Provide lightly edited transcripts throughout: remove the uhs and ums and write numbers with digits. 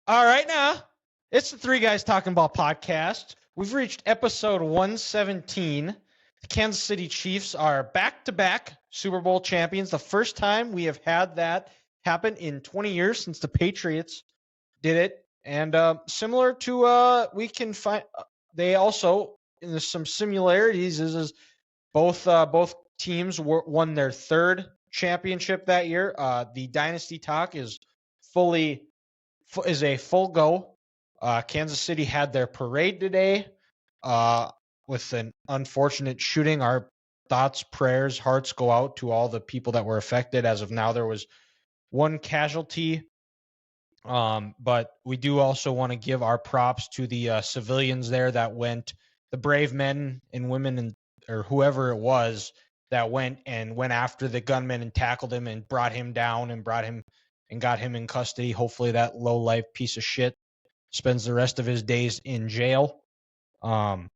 All right, now it's the Three Guys Talking Ball podcast. We've reached episode 117. The Kansas City Chiefs are back-to-back Super Bowl champions. The first time we have had that happen in 20 years since the Patriots did it. And similar to we can find, they also, there's some similarities, is both teams won their third championship that year. The Dynasty talk is a full go. Kansas City had their parade today with an unfortunate shooting. Our thoughts, prayers, hearts go out to all the people that were affected. As of now, there was one casualty. But we do also want to give our props to the civilians there that went, the brave men and women or whoever it was that went after the gunman and tackled him and brought him down and got him in custody. Hopefully that low life piece of shit spends the rest of his days in jail. And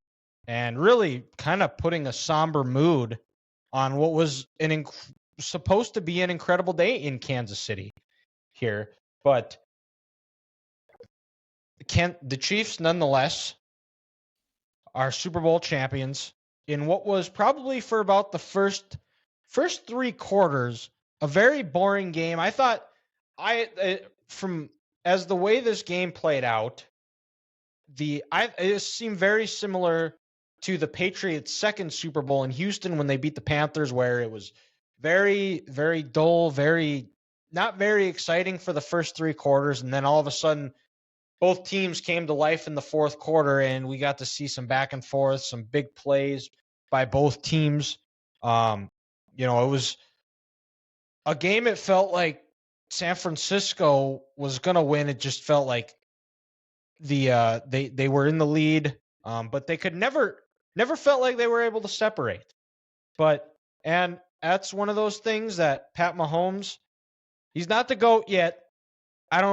really kind of putting a somber mood on what was supposed to be an incredible day in Kansas City here. But the Chiefs, nonetheless, are Super Bowl champions in what was probably for about the first three quarters a very boring game. I thought as the way this game played out, it seemed very similar to the Patriots' second Super Bowl in Houston when they beat the Panthers, where it was very, very dull, not very exciting for the first three quarters, and then all of a sudden both teams came to life in the fourth quarter, and we got to see some back and forth, some big plays by both teams. It was a game. It felt like San Francisco was going to win. It just felt like they were in the lead, but they could never felt like they were able to separate. And that's one of those things that Pat Mahomes, he's not the GOAT yet. I'm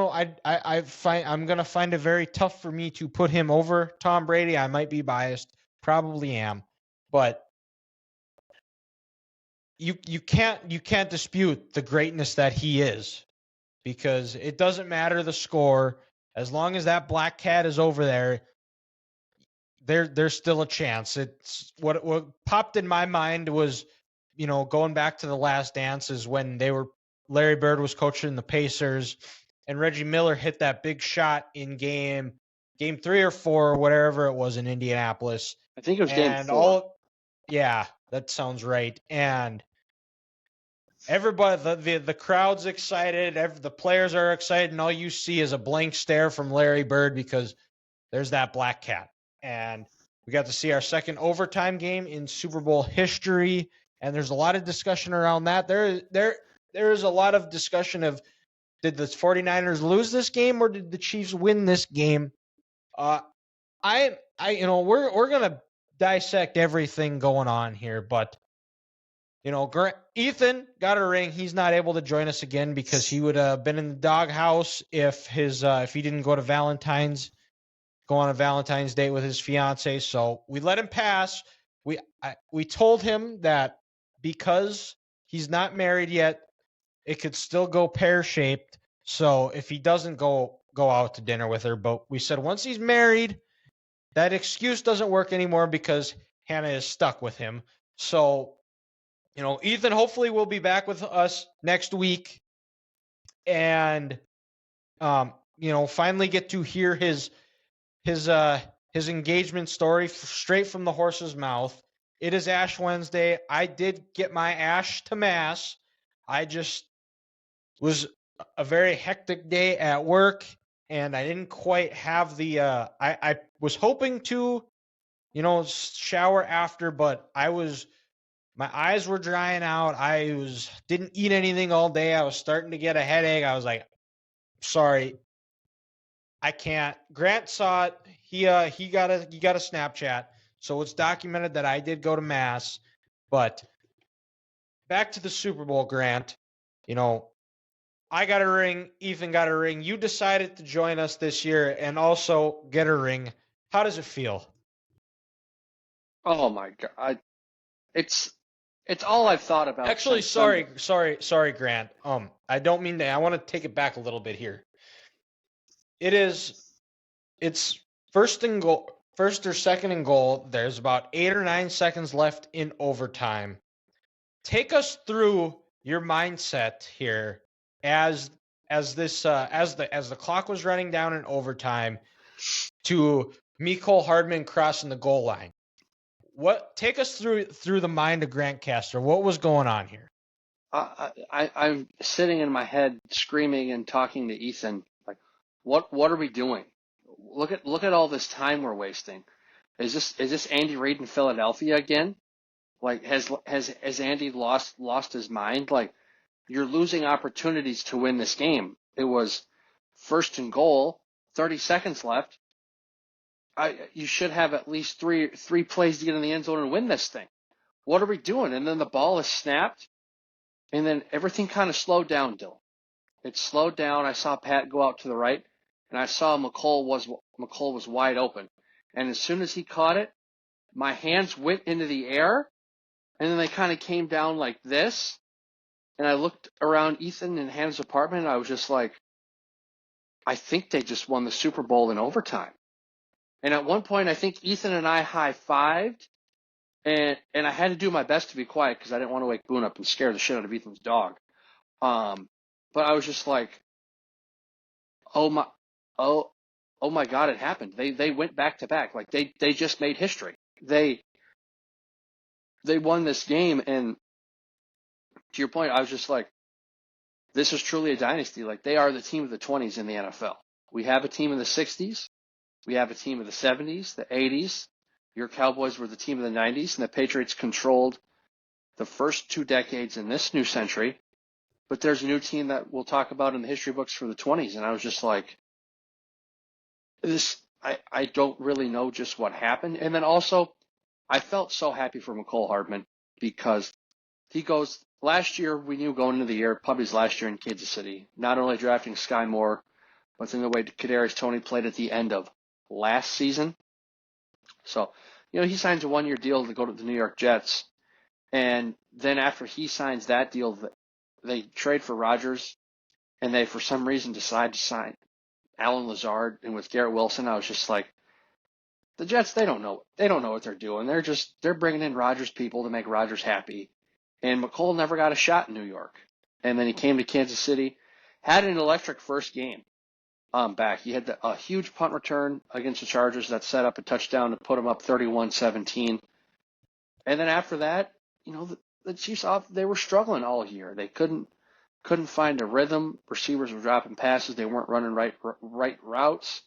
gonna find it very tough for me to put him over Tom Brady. I might be biased, probably am, but you can't dispute the greatness that he is, because it doesn't matter the score, as long as that black cat is over there. There's still a chance. It's what popped in my mind was, going back to the Last Dance, is when Larry Bird was coaching the Pacers. And Reggie Miller hit that big shot in game 3 or 4, or whatever it was in Indianapolis. I think it was game 4. Yeah, that sounds right. And everybody, the crowd's excited, the players are excited, and all you see is a blank stare from Larry Bird because there's that black cat. And we got to see our second overtime game in Super Bowl history, and there's a lot of discussion around that. There is a lot of discussion of, did the 49ers lose this game or did the Chiefs win this game? We're gonna dissect everything going on here, but Ethan got a ring. He's not able to join us again because he would have been in the doghouse if he didn't go on a Valentine's date with his fiance. So we let him pass. We told him that because he's not married yet, it could still go pear-shaped. So if he doesn't go out to dinner with her, but we said once he's married, that excuse doesn't work anymore because Hannah is stuck with him. So, Ethan hopefully will be back with us next week, and finally get to hear his engagement story straight from the horse's mouth. It is Ash Wednesday. I did get my ash to mass. I just was a very hectic day at work, and I didn't quite have the I was hoping to shower after, but my eyes were drying out. Didn't eat anything all day. I was starting to get a headache. I was like, sorry, I can't. Grant saw it. He got a Snapchat, so it's documented that I did go to mass. But back to the Super Bowl, Grant. I got a ring. Ethan got a ring. You decided to join us this year and also get a ring. How does it feel? Oh my God! It's all I've thought about. Actually, sorry, Grant. I don't mean to. I want to take it back a little bit here. it's first or second and goal. There's about 8 or 9 seconds left in overtime. Take us through your mindset here as the clock was running down in overtime to Mecole Hardman crossing the goal line. Take us through the mind of Grant Castor. What was going on here? I'm sitting in my head screaming and talking to Ethan like, what are we doing? Look at all this time we're wasting. Is this Andy Reid in Philadelphia again? Like, has Andy lost his mind? Like, you're losing opportunities to win this game. It was first and goal, 30 seconds left. You should have at least three plays to get in the end zone and win this thing. What are we doing? And then the ball is snapped, and then everything kind of slowed down, Dylan. It slowed down. I saw Pat go out to the right, and I saw McCole was wide open. And as soon as he caught it, my hands went into the air, and then they kind of came down like this. And I looked around Ethan and Hannah's apartment, and I was just like, I think they just won the Super Bowl in overtime. And at one point, I think Ethan and I high-fived, and I had to do my best to be quiet because I didn't want to wake Boone up and scare the shit out of Ethan's dog. But I was just like, oh my God, it happened. They went back to back. Like they just made history. They won this game, and to your point, I was just like, this is truly a dynasty. Like, they are the team of the 20s in the NFL. We have a team in the 60s. We have a team of the 70s, the 80s. Your Cowboys were the team of the 90s, and the Patriots controlled the first 2 decades in this new century. But there's a new team that we'll talk about in the history books for the 20s, and I was just like, I don't really know just what happened. And then also, I felt so happy for Mecole Hardman because he goes, last year we knew going into the year, probably his last year in Kansas City, not only drafting Sky Moore, but in the way Kadarius Toney played at the end of last season. So, he signs a 1-year deal to go to the New York Jets. And then after he signs that deal, they trade for Rodgers, and they, for some reason, decide to sign Allen Lazard. And with Garrett Wilson, I was just like, the Jets, they don't know what they're doing. They're bringing in Rodgers people to make Rodgers happy. And Mecole never got a shot in New York. And then he came to Kansas City, had an electric first game back. He had a huge punt return against the Chargers that set up a touchdown to put him up 31-17. And then after that, the Chiefs, they were struggling all year. They couldn't find a rhythm. Receivers were dropping passes. They weren't running right routes.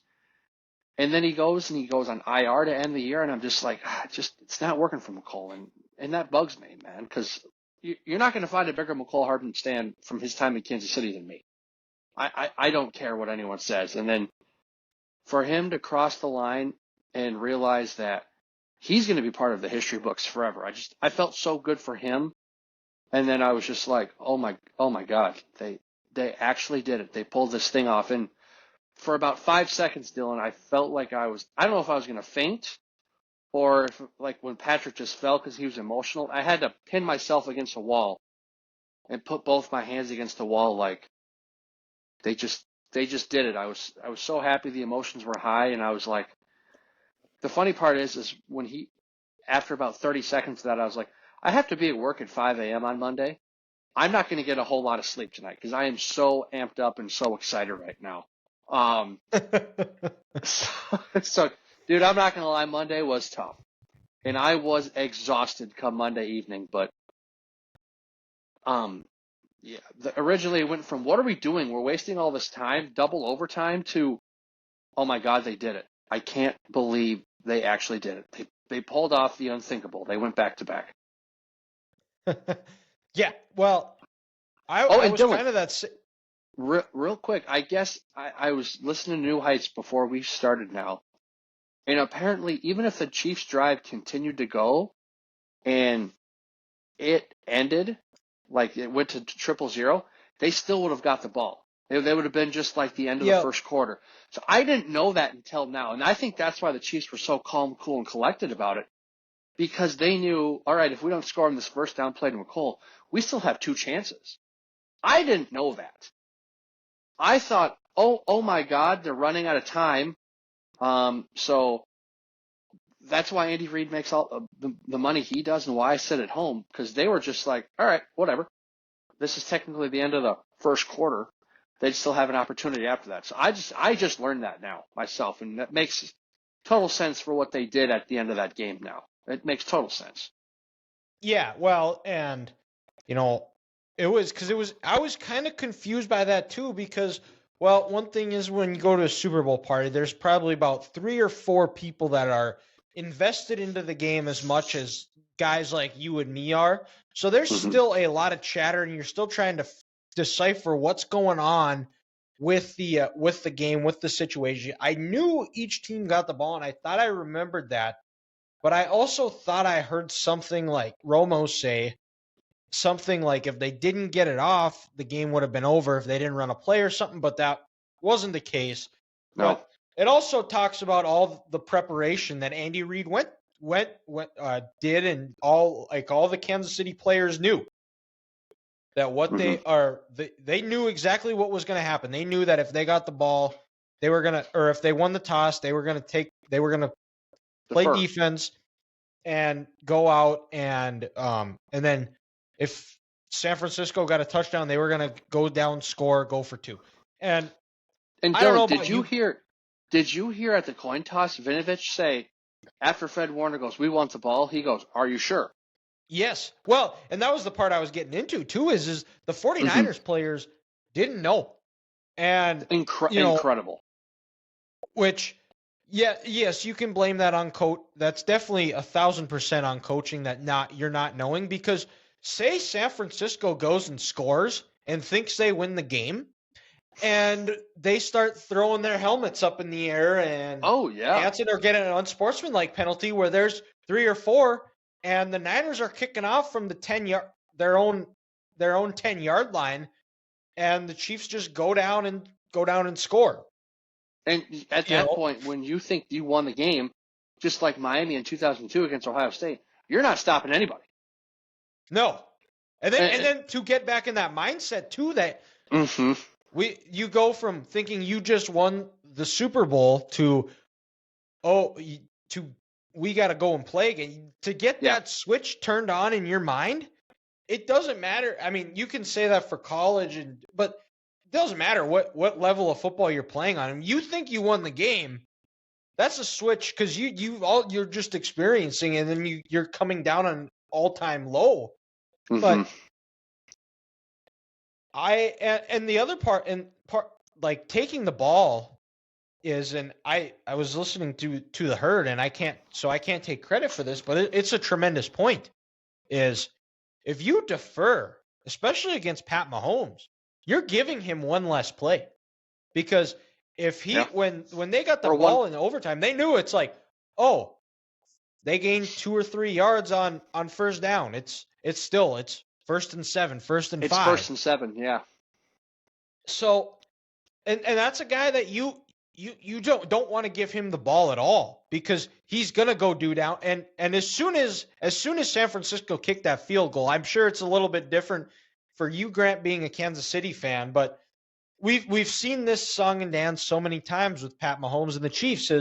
And then he goes on IR to end the year, and I'm just like, it's not working for Mecole, and that bugs me, man, because you're not going to find a bigger Mecole Hardman stand from his time in Kansas City than me. I don't care what anyone says. And then for him to cross the line and realize that he's going to be part of the history books forever, I felt so good for him. And then I was just like, oh my God, they actually did it. They pulled this thing off. And for about 5 seconds, Dylan, I felt like I don't know if I was going to faint or if, like, when Patrick just fell because he was emotional, I had to pin myself against a wall and put both my hands against the wall. Like, they just did it. I was so happy. The emotions were high, and I was like, the funny part is when after about 30 seconds of that, I was like, I have to be at work at 5 a.m. on Monday. I'm not going to get a whole lot of sleep tonight because I am so amped up and so excited right now. So, dude, I'm not going to lie, Monday was tough. And I was exhausted come Monday evening, but originally it went from, what are we doing? We're wasting all this time, double overtime, to, oh my God, they did it. I can't believe they actually did it. They pulled off the unthinkable. They went back to back. Yeah, well, I was Dylan, kind of that. Real quick, I guess I was listening to New Heights before we started now, and apparently even if the Chiefs' drive continued to go and it ended, like it went to 0-0, they still would have got the ball. They would have been just like the end of the first quarter. So I didn't know that until now, and I think that's why the Chiefs were so calm, cool, and collected about it, because they knew, all right, if we don't score on this first down play to Mecole, we still have 2 chances. I didn't know that. I thought oh my God, they're running out of time. So that's why Andy Reid makes all the money he does and why I sit at home, because they were just like, all right, whatever. This is technically the end of the first quarter. They'd still have an opportunity after that. So I just learned that now myself, and that makes total sense for what they did at the end of that game now. It makes total sense. Yeah, well, and I was kind of confused by that too, because, well, one thing is when you go to a Super Bowl party, there's probably about 3 or 4 people that are invested into the game as much as guys like you and me are. So there's still a lot of chatter, and you're still trying to decipher what's going on with the game, with the situation. I knew each team got the ball, and I thought I remembered that, but I also thought I heard something like Romo say something like if they didn't get it off, the game would have been over if they didn't run a play or something, but that wasn't the case. No. But it also talks about all the preparation that Andy Reid did, and all the Kansas City players knew that what they knew exactly what was going to happen. They knew that if they got the ball, or if they won the toss, they were going to play defense and go out and then if San Francisco got a touchdown, they were going to go down, score, go for 2. And Dylan, I don't know did you hear at the coin toss Vinovich say, after Fred Warner goes, "We want the ball," he goes, "Are you sure?" Yes. Well, and that was the part I was getting into too, is the 49ers players didn't know. And incredible. Which, yes, you can blame that on coach. That's definitely 1,000% on coaching, that you're not knowing, because say San Francisco goes and scores and thinks they win the game, and they start throwing their helmets up in the air and dancing or getting an unsportsmanlike penalty where there's 3 or 4, and the Niners are kicking off from the their own 10-yard line, and the Chiefs just go down and score. And at that point, when you think you won the game, just like Miami in 2002 against Ohio State, you're not stopping anybody. No. And then to get back in that mindset too, that you go from thinking you just won the Super Bowl to we got to go and play again. To get that switch turned on in your mind, it doesn't matter. I mean, you can say that for college, but it doesn't matter what level of football you're playing on. You think you won the game, that's a switch, because you're just experiencing, and then you're coming down on all-time low. But and the other part like taking the ball is, and I was listening to the herd, and I can't take credit for this, but it's a tremendous point, is if you defer, especially against Pat Mahomes, you're giving him one less play, because if when they got the ball in overtime, they knew it's like, they gained 2 or 3 yards on first down. It's 1st and 7, 1st and 5. It's 1st and 7, yeah. So, and that's a guy that you don't want to give him the ball at all, because he's gonna go do down. And as soon as San Francisco kicked that field goal, I'm sure it's a little bit different for you, Grant, being a Kansas City fan, but we've seen this song and dance so many times with Pat Mahomes and the Chiefs.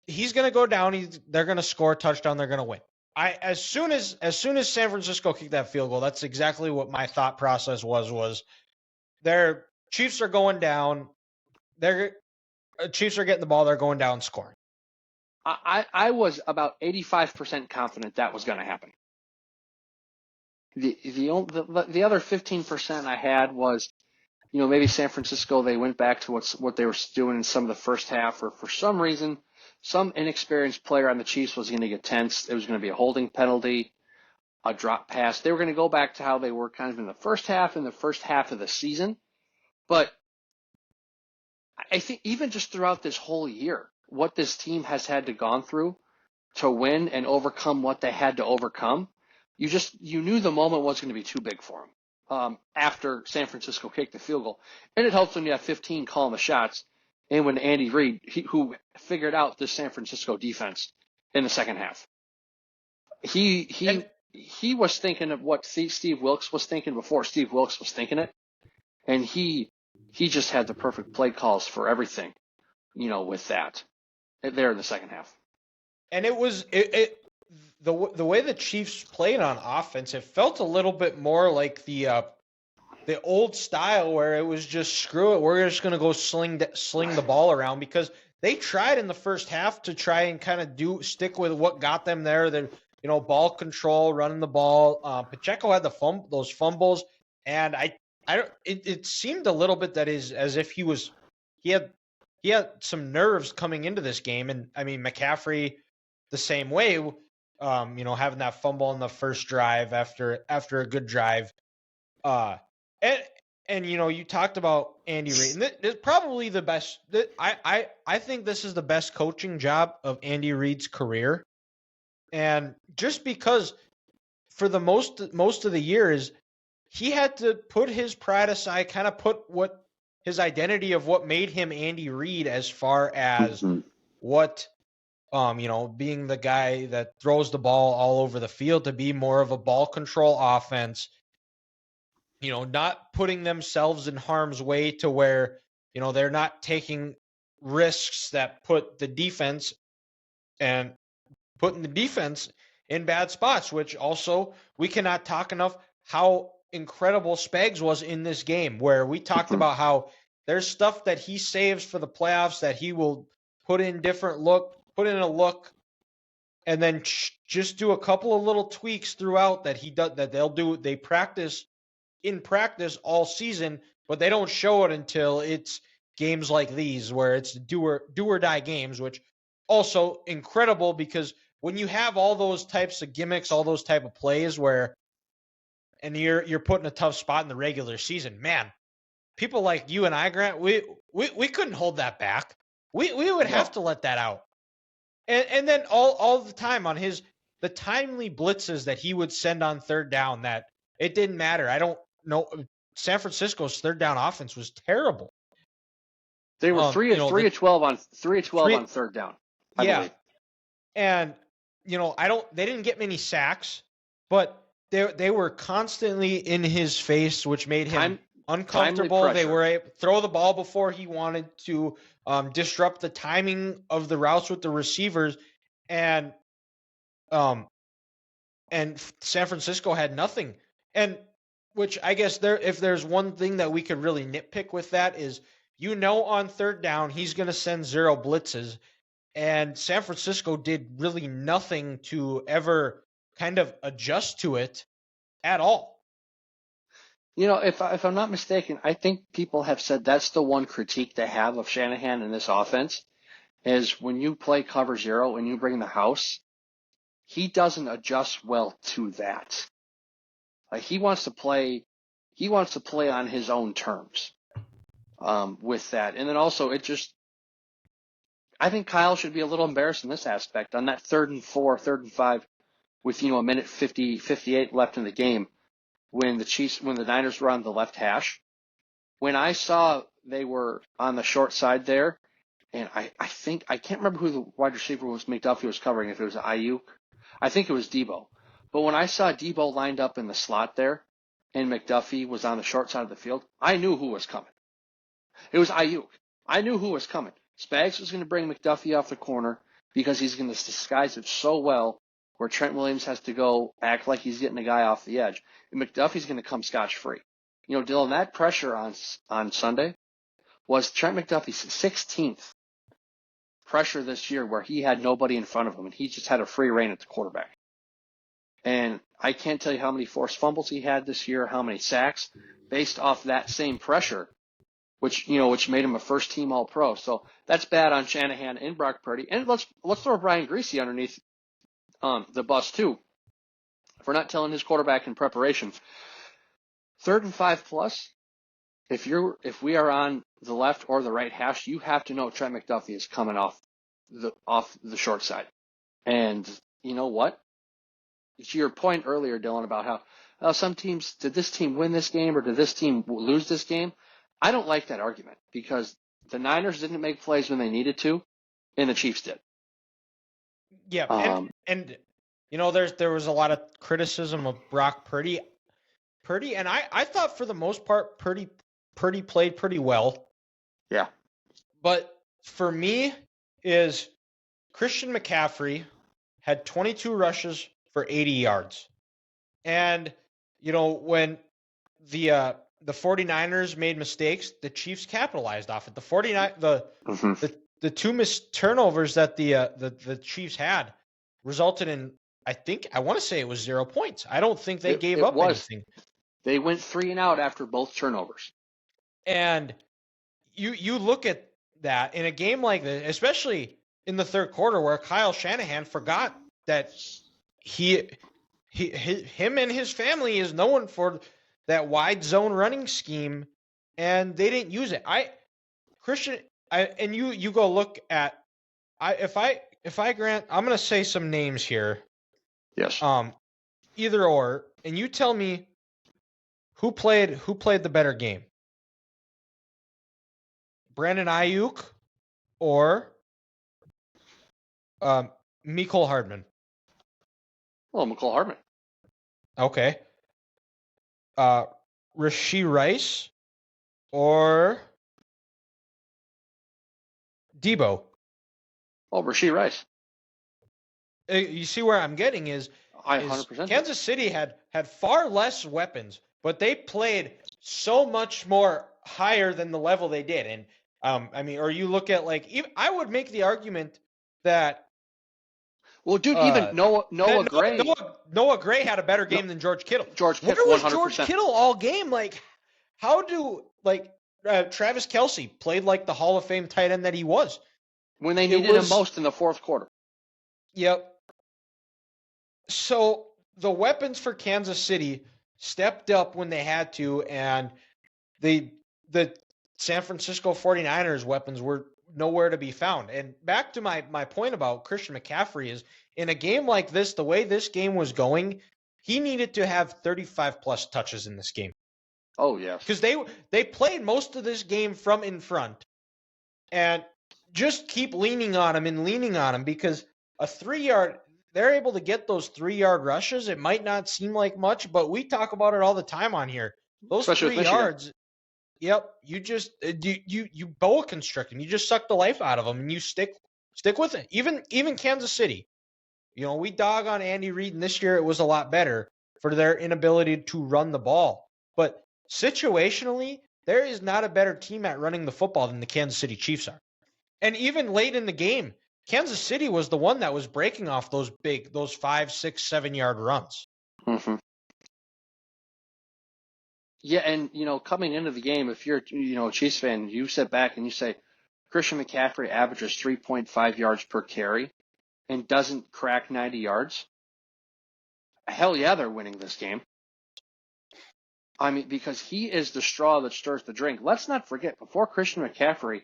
He's gonna go down. They're gonna score a touchdown. They're gonna win. As soon as San Francisco kicked that field goal, that's exactly what my thought process was their Chiefs are going down. Their Chiefs are getting the ball. They're going down, scoring. I was about 85% confident that was going to happen. The other 15% I had was, maybe San Francisco, they went back to what they were doing in some of the first half, or for some reason, some inexperienced player on the Chiefs was going to get tense. It was going to be a holding penalty, a drop pass. They were going to go back to how they were kind of in the first half of the season. But I think even just throughout this whole year, what this team has had to gone through to win and overcome what they had to overcome, you knew the moment was going to be too big for them after San Francisco kicked the field goal. And it helps when you have 15 calling the shots, and when Andy Reid, who figured out the San Francisco defense in the second half. He was thinking of what Steve Wilkes was thinking before Steve Wilkes was thinking it. And he just had the perfect play calls for everything, with that there in the second half. And it was the way the Chiefs played on offense, it felt a little bit more like the old style where it was just screw it, we're just going to go sling the ball around, because they tried in the first half to try and kind of stick with what got them there. The ball control, running the ball. Pacheco had those fumbles, and it seemed a little bit that is as if he had some nerves coming into this game, and I mean McCaffrey the same way. Having that fumble on the first drive after a good drive. And you talked about Andy Reid. And this probably the best. I think this is the best coaching job of Andy Reid's career. And just because for the most of the years, he had to put his pride aside, kind of put what his identity of what made him Andy Reid, as far as what being the guy that throws the ball all over the field, to be more of a ball control offense. Not putting themselves in harm's way to where, they're not taking risks that put the defense and putting the defense in bad spots, which also we cannot talk enough how incredible Spags was in this game, where we talked about how there's stuff that he saves for the playoffs that he will put in a look, and then just do a couple of little tweaks throughout that they practice in practice all season, but they don't show it until it's games like these where it's do or die games, which also incredible, because when you have all those types of gimmicks, all those type of plays and you're put in a tough spot in the regular season, man, people like you and I, Grant, we couldn't hold that back. We would have to let that out. And then all the time on the timely blitzes that he would send on third down, that it didn't matter. I don't know. San Francisco's third down offense was terrible. They were 3 of 12 on third down. I believe. And they didn't get many sacks, but they were constantly in his face, which made him uncomfortable. They were able to throw the ball before he wanted to, disrupt the timing of the routes with the receivers, and San Francisco had nothing. And which I guess if there's one thing that we could really nitpick with that is, on third down he's going to send 0 blitzes, and San Francisco did really nothing to ever kind of adjust to it at all. If I'm not mistaken, I think people have said that's the one critique they have of Shanahan in this offense, is when you play cover 0 and you bring the house, he doesn't adjust well to that. Like he wants to play on his own terms with that. And then also I think Kyle should be a little embarrassed in this aspect on that 3rd and 4, 3rd and 5 with, a minute 58 left in the game, when the Niners were on the left hash. When I saw they were on the short side there, and I can't remember who the wide receiver was McDuffie was covering, if it was Ayuk. I think it was Debo. But when I saw Debo lined up in the slot there and McDuffie was on the short side of the field, I knew who was coming. It was Ayuk. I knew who was coming. Spags was going to bring McDuffie off the corner because he's going to disguise it so well, where Trent Williams has to go act like he's getting a guy off the edge. And McDuffie's going to come scotch-free. Dylan, that pressure on Sunday was Trent McDuffie's 16th pressure this year, where he had nobody in front of him and he just had a free reign at the quarterback. And I can't tell you how many forced fumbles he had this year, how many sacks, based off that same pressure, which made him a first-team All-Pro. So that's bad on Shanahan and Brock Purdy. And let's throw Brian Griese underneath the bus too, for not telling his quarterback in preparation. 3rd and 5 plus, if we are on the left or the right hash, you have to know Trent McDuffie is coming off the short side. And you know what? To your point earlier, Dylan, about how some teams, did this team win this game or did this team lose this game? I don't like that argument, because the Niners didn't make plays when they needed to, and the Chiefs did. Yeah, and there was a lot of criticism of Brock Purdy, and I thought for the most part Purdy played pretty well. Yeah. But for me is Christian McCaffrey had 22 rushes for 80 yards. And, when the 49ers made mistakes, the Chiefs capitalized off it. The two missed turnovers that the Chiefs had resulted in, I want to say it was 0 points. I don't think they gave up anything. They went 3 and out after both turnovers. And you look at that in a game like this, especially in the third quarter, where Kyle Shanahan forgot that him and his family is known for that wide zone running scheme, and they didn't use it. You go look at, if I grant, I'm going to say some names here. Yes. Either or, and you tell me who played the better game. Brandon Ayuk or Mecole Hardman? Well, Mecole Hardman. Okay. Rashee Rice or Debo? Oh, Rashee Rice. You see where I'm getting is 100%. Kansas City had far less weapons, but they played so much more higher than the level they did. And or you look at I would make the argument that. Well, dude, even Noah Gray. Noah Gray had a better game than George Kittle. George Kittle, where was 100%. George Kittle all game? How do Travis Kelce played like the Hall of Fame tight end that he was when they needed him most in the fourth quarter? Yep. So the weapons for Kansas City stepped up when they had to, and the San Francisco 49ers weapons were nowhere to be found. And back to my point about Christian McCaffrey is, in a game like this, the way this game was going, he needed to have 35 plus touches in this game. Oh, yes. Because they played most of this game from in front, and just keep leaning on him because a 3-yard, they're able to get those 3-yard rushes. It might not seem like much, but we talk about it all the time on here. Those Especially 3 yards, yep, you just you boa constrict them. You just suck the life out of them, and you stick with it. Even Kansas City, we dog on Andy Reid, and this year it was a lot better for their inability to run the ball. But situationally, there is not a better team at running the football than the Kansas City Chiefs are. And even late in the game, Kansas City was the one that was breaking off those 5, 6, 7-yard runs. Mm-hmm. Yeah, and coming into the game, if you're a Chiefs fan, you sit back and you say Christian McCaffrey averages 3.5 yards per carry and doesn't crack 90 yards. Hell yeah, they're winning this game. I mean, because he is the straw that stirs the drink. Let's not forget, before Christian McCaffrey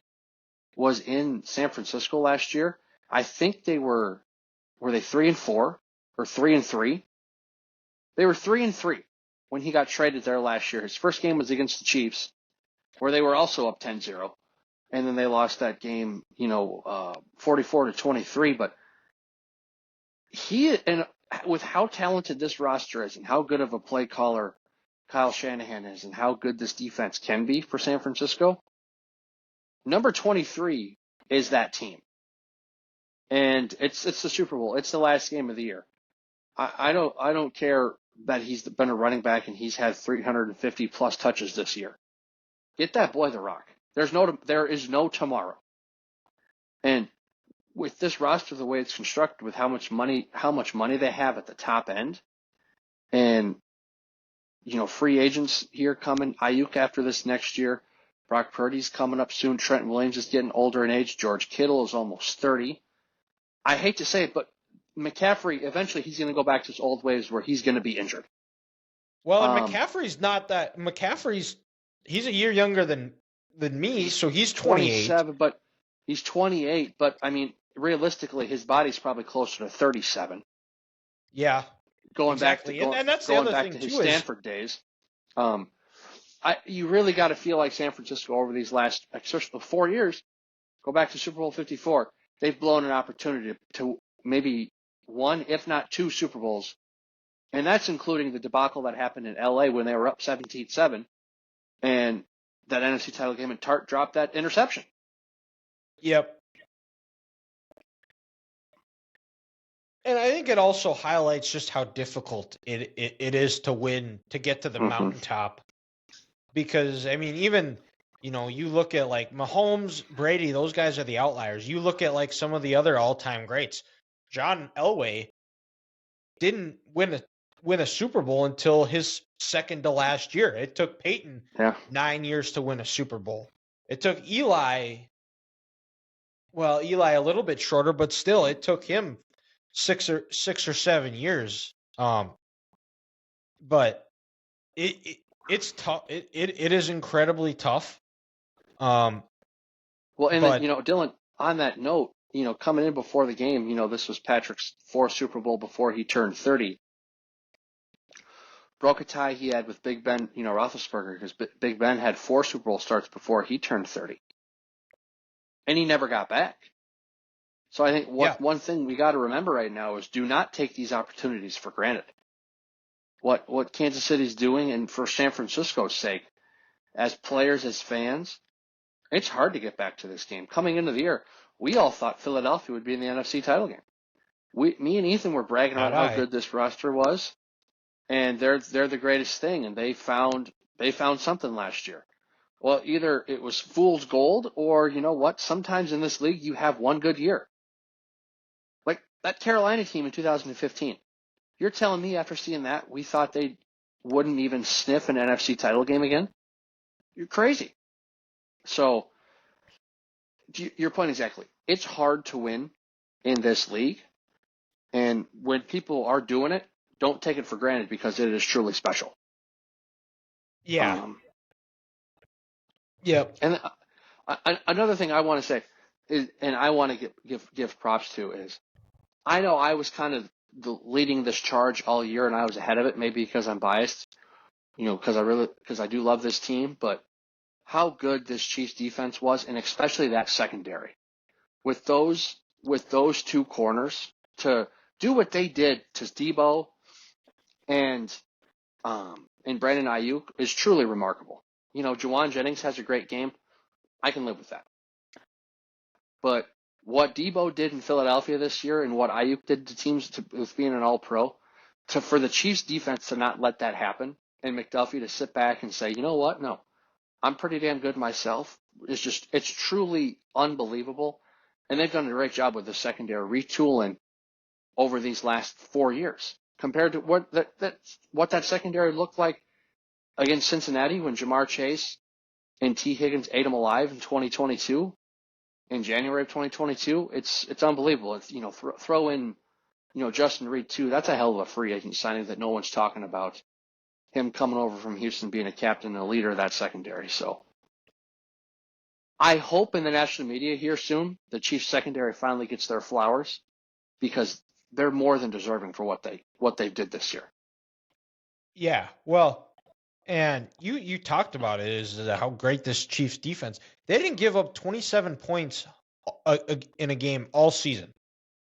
was in San Francisco last year, I think they were they 3-4 or 3-3? They were 3-3 when he got traded there last year. His first game was against the Chiefs, where they were also up 10-0, and then they lost that game, 44-23. But and with how talented this roster is, and how good of a play caller Kyle Shanahan is, and how good this defense can be for San Francisco, number 23 is that team. And it's the Super Bowl. It's the last game of the year. I don't care that he's been a running back and he's had 350 plus touches this year. Get that boy the rock. There is no tomorrow. And with this roster, the way it's constructed, with how much money they have at the top end, and free agents here coming, Ayuk after this next year, Brock Purdy's coming up soon, Trent Williams is getting older in age, George Kittle is almost 30. I hate to say it, but McCaffrey, eventually he's going to go back to his old ways where he's going to be injured. Well, and McCaffrey's not that. He's a year younger than me, so he's 28. 27, but he's 28. But I mean, realistically, his body's probably closer to 37. Yeah, going exactly. back to and that's going the other back thing to his too, Stanford days. You really got to feel like San Francisco over these last 4 years. Go back to Super Bowl 54. They've blown an opportunity to maybe one, if not two, Super Bowls. And that's including the debacle that happened in L.A. when they were up 17-7. And that NFC title game, and Tart dropped that interception. Yep. And I think it also highlights just how difficult it is to win, to get to the mountaintop. Because, I mean, even, you look at like Mahomes, Brady, those guys are the outliers. You look at like some of the other all-time greats. John Elway didn't win a Super Bowl until his second to last year. It took Peyton 9 years to win a Super Bowl. It took Eli a little bit shorter, but still it took him 6 or 7 years. But it's tough. It is incredibly tough. Well, and then, Dylan, on that note, coming in before the game, this was Patrick's fourth Super Bowl before he turned 30. Broke a tie he had with Big Ben, Roethlisberger, because Big Ben had 4 Super Bowl starts before he turned 30. And he never got back. So I think one thing we got to remember right now is do not take these opportunities for granted. What Kansas City's doing, and for San Francisco's sake, as players, as fans, it's hard to get back to this game. Coming into the year, we all thought Philadelphia would be in the NFC title game. Me and Ethan were bragging about how good this roster was, and they're the greatest thing, and they found something last year. Well, either it was fool's gold, or you know what? Sometimes in this league, you have one good year. Like that Carolina team in 2015. You're telling me after seeing that, we thought they wouldn't even sniff an NFC title game again? You're crazy. So, your point exactly. It's hard to win in this league. And when people are doing it, don't take it for granted because it is truly special. Yeah. Yep. And another thing I want to say is, and I want to give props to, is I know I was kind of leading this charge all year, and I was ahead of it, maybe because I'm biased, because I do love this team, but how good this Chiefs defense was, and especially that secondary. With those 2 corners to do what they did to Debo and Brandon Ayuk is truly remarkable. Juwan Jennings has a great game. I can live with that. But what Debo did in Philadelphia this year and what Ayuk did to teams with being an all-pro, for the Chiefs defense to not let that happen and McDuffie to sit back and say, you know what? No, I'm pretty damn good myself. It's truly unbelievable. And they've done a great job with the secondary retooling over these last 4 years compared to what that secondary looked like against Cincinnati when Jamar Chase and T. Higgins ate them alive in 2022. In January of 2022, it's unbelievable. It's, throw in, Justin Reed too. That's a hell of a free agent signing that no one's talking about. Him coming over from Houston, being a captain and a leader of that secondary. So I hope in the national media here soon, the Chiefs secondary finally gets their flowers because they're more than deserving for what they did this year. Yeah, well, and you talked about it, is how great this Chiefs defense. They didn't give up 27 points in a game all season.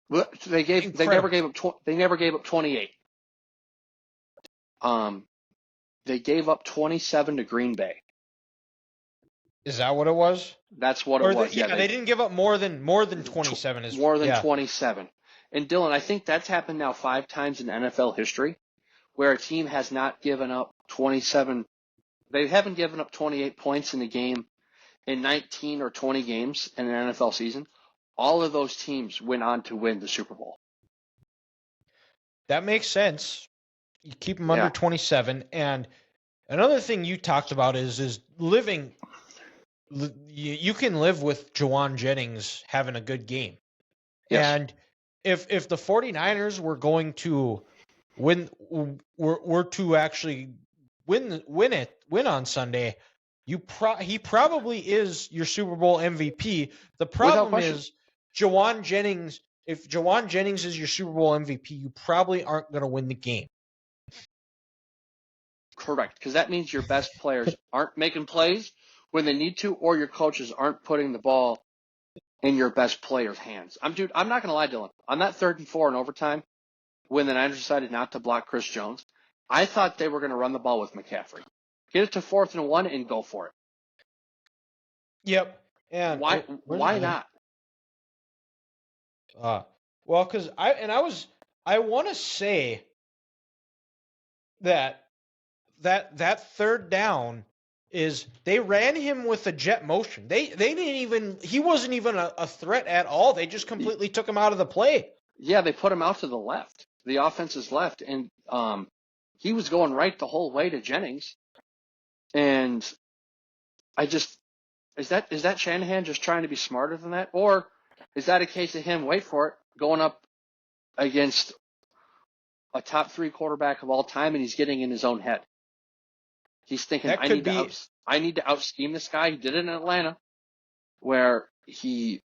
They never gave up 28. They gave up 27 to Green Bay. Is that what it was? That's what it was. They didn't give up more than 27. More than 27. And Dylan, I think that's happened now 5 times in NFL history, where a team has not given up 27. They haven't given up 28 points in a game in 19 or 20 games in an NFL season. All of those teams went on to win the Super Bowl. That makes sense. You keep them under 27. And another thing you talked about is living. You can live with Juwan Jennings having a good game. Yes. And if the 49ers were going to were to actually win on Sunday, he probably is your Super Bowl MVP. The problem is Juwan Jennings. If Juwan Jennings is your Super Bowl MVP, you probably aren't going to win the game. Correct, because that means your best players aren't making plays when they need to, or your coaches aren't putting the ball in your best players' hands. I'm not going to lie, Dylan. On that 3rd and 4 in overtime, when the Niners decided not to block Chris Jones, I thought they were going to run the ball with McCaffrey. Get it to 4th and 1 and go for it. Yep. And Why? where's it Why going? not? Well, because I want to say that that third down is they ran him with a jet motion. They didn't even he wasn't even a threat at all. They just completely took him out of the play. Yeah, they put him out to the left, the offense's left, and he was going right the whole way to Jennings. And I just is that Shanahan just trying to be smarter than that, or is that a case of him? Wait for it, going up against a top 3 quarterback of all time, and he's getting in his own head. He's thinking, That I could need to be out scheme this guy. He did it in Atlanta, where he,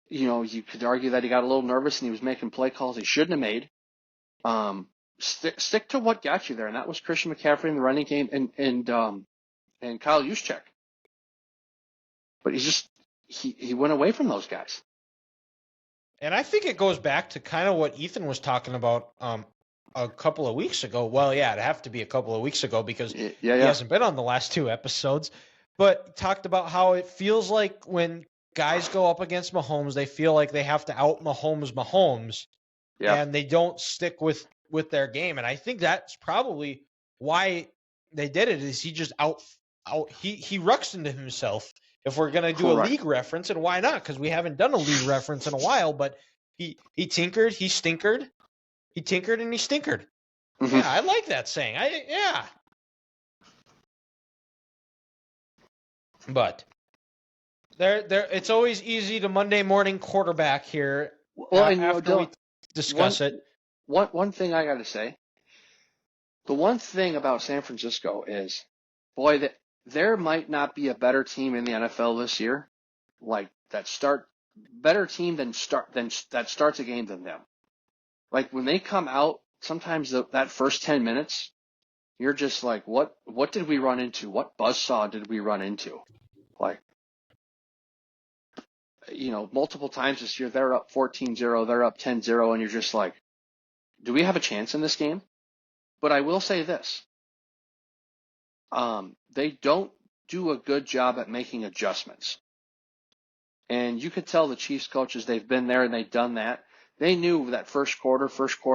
you could argue that he got a little nervous and he was making play calls he shouldn't have made. Stick to what got you there, and that was Christian McCaffrey in the running game and Kyle Juszczyk. But he went away from those guys. And I think it goes back to kind of what Ethan was talking about a couple of weeks ago. Well, yeah, it'd have to be a couple of weeks ago because he hasn't been on the last 2 episodes. But talked about how it feels like when guys go up against Mahomes, they feel like they have to out Mahomes, and they don't stick with their game. And I think that's probably why they did it. Is he just he rucks into himself. If we're going to do a league reference, and why not? Because we haven't done a league reference in a while, but he tinkered, he stinkered, he tinkered, and he stinkered. Mm-hmm. Yeah, I like that saying. But it's always easy to Monday morning quarterback here after we discuss it. One thing I got to say, the one thing about San Francisco is, boy, that there might not be a better team in the NFL this year, like that starts a game than them. Like when they come out, sometimes that first 10 minutes, you're just like, what did we run into? What buzzsaw did we run into? Like, multiple times this year, they're up 14-0, they're up 10-0, and you're just like, do we have a chance in this game? But I will say this. They don't do a good job at making adjustments. And you could tell the Chiefs coaches, they've been there and they've done that. They knew that first quarter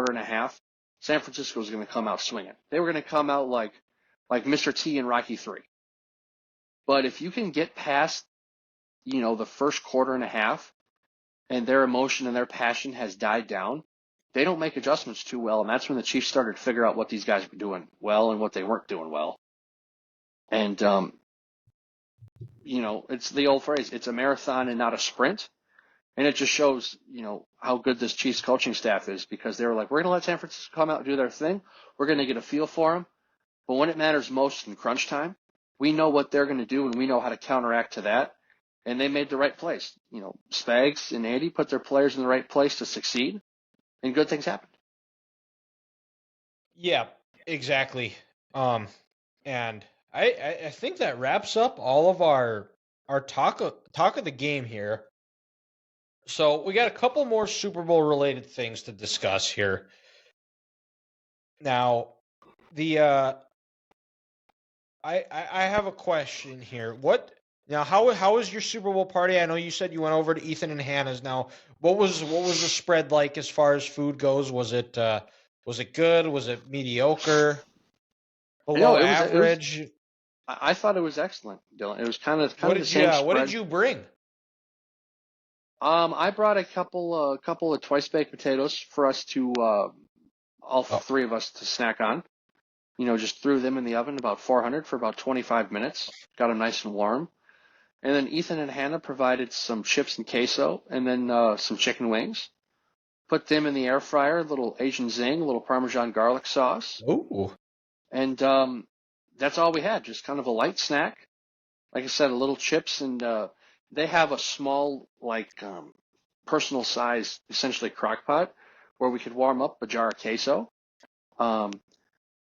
and a half, San Francisco was going to come out swinging. They were going to come out like Mr. T in Rocky III. But if you can get past, the first quarter and a half and their emotion and their passion has died down, they don't make adjustments too well. And that's when the Chiefs started to figure out what these guys were doing well and what they weren't doing well. And, it's the old phrase, it's a marathon and not a sprint. And it just shows, how good this Chiefs coaching staff is, because they were like, we're going to let San Francisco come out and do their thing. We're going to get a feel for them. But when it matters most in crunch time, we know what they're going to do and we know how to counteract to that. And they made the right plays. Spags and Andy put their players in the right place to succeed, and good things happened. Yeah, exactly. And I think that wraps up all of our talk of the game here. So we got a couple more Super Bowl related things to discuss here. Now, I have a question here. How was your Super Bowl party? I know you said you went over to Ethan and Hannah's. Now, what was the spread like as far as food goes? Was it good? Was it mediocre? Below average? I thought it was excellent, Dylan. It was kind of the same spread. What did you bring? I brought a couple of twice baked potatoes for us to all three of us to snack on. Just threw them in the oven about 400 for about 25 minutes. Got them nice and warm. And then Ethan and Hannah provided some chips and queso, and then some chicken wings. Put them in the air fryer, a little Asian zing, a little Parmesan garlic sauce. Ooh. And that's all we had, just kind of a light snack. Like I said, a little chips, and they have a small, personal size, essentially crock pot, where we could warm up a jar of queso.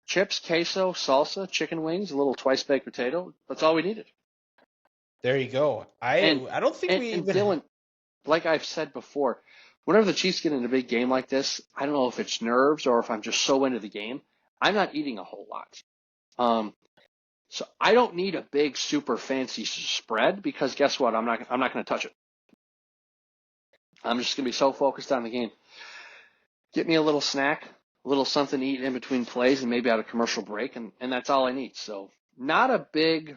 Chips, queso, salsa, chicken wings, a little twice baked potato. That's all we needed. There you go. I don't think we even... Dylan, like I've said before, whenever the Chiefs get in a big game like this, I don't know if it's nerves or if I'm just so into the game, I'm not eating a whole lot. So I don't need a big, super fancy spread because guess what? I'm not going to touch it. I'm just going to be so focused on the game. Get me a little snack, a little something to eat in between plays, and maybe out a commercial break, and that's all I need. So not a big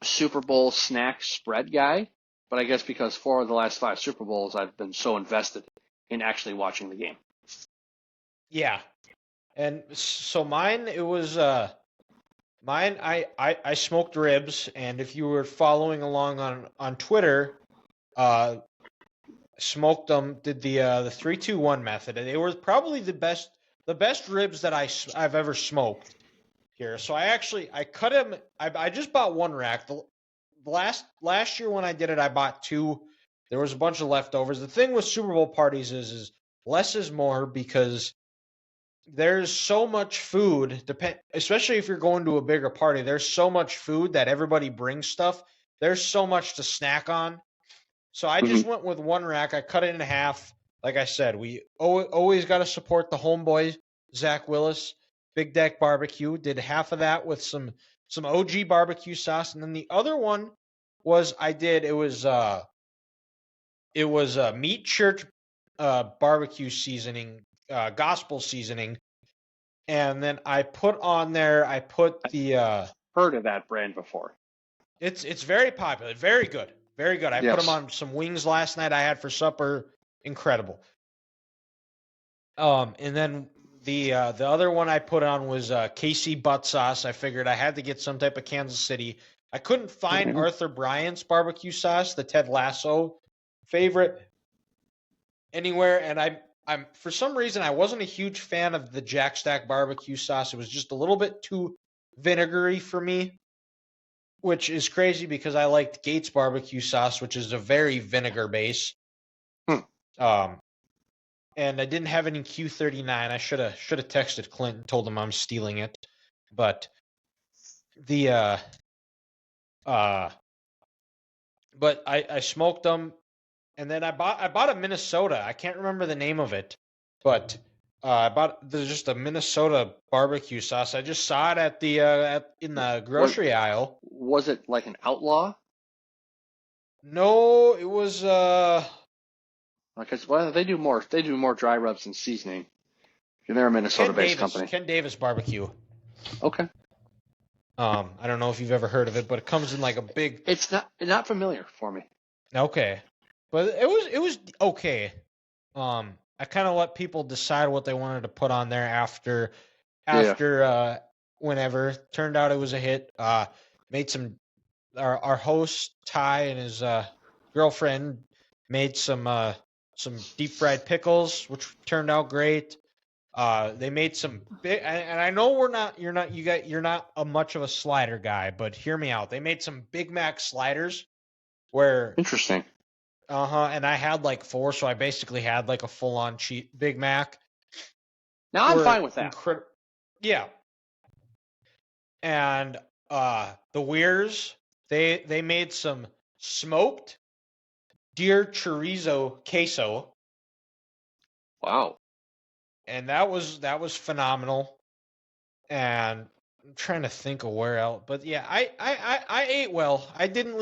Super Bowl snack spread guy, but I guess because 4 of the last 5 Super Bowls, I've been so invested in actually watching the game. Yeah. And so mine, it was mine. I smoked ribs, and if you were following along on Twitter, smoked them. Did the 3-2-1 method, and they were probably the best ribs that I've ever smoked here. So I cut them. I just bought 1 rack. The last year when I did it, I bought 2. There was a bunch of leftovers. The thing with Super Bowl parties is less is more because there's so much food, especially if you're going to a bigger party, there's so much food that everybody brings stuff. There's so much to snack on. So I just went with 1 rack. I cut it in half. Like I said, we always got to support the homeboy, Zach Willis, Big Deck Barbecue. Did half of that with some OG barbecue sauce. And then the other one was it was Meat Church barbecue seasoning, gospel seasoning, and then I put the Heard of that brand before. It's very popular, very good, very good. I put them on some wings last night I had for supper, incredible. And then the other one I put on was KC butt sauce. I figured I had to get some type of Kansas City. I couldn't find Arthur Bryant's barbecue sauce, the Ted Lasso favorite, anywhere, and I'm for some reason I wasn't a huge fan of the Jack Stack barbecue sauce. It was just a little bit too vinegary for me, which is crazy because I liked Gates barbecue sauce, which is a very vinegar base. And I didn't have any Q39. I should have texted Clint and told him I'm stealing it, but but I smoked them. And then I bought a Minnesota. I can't remember the name of it, but there's just a Minnesota barbecue sauce. I just saw it in the grocery aisle. Was it like an Outlaw? No, it was they do more dry rubs and seasoning. They're a Minnesota-based company. Ken Davis Barbecue. Okay. I don't know if you've ever heard of it, but it comes in like a big. It's not familiar for me. Okay. But it was okay. I kind of let people decide what they wanted to put on there after whenever. Turned out it was a hit. Made our host Ty and his girlfriend made some deep fried pickles, which turned out great. They made some big, and I know you're not much of a slider guy, but hear me out. They made some Big Mac sliders where interesting. And I had like 4, so I basically had like a full-on Big Mac. Now I'm fine with that. Yeah. And the Weirs, they made some smoked deer chorizo queso. Wow. And that was phenomenal. And I'm trying to think of where else, but yeah, I ate well. I didn't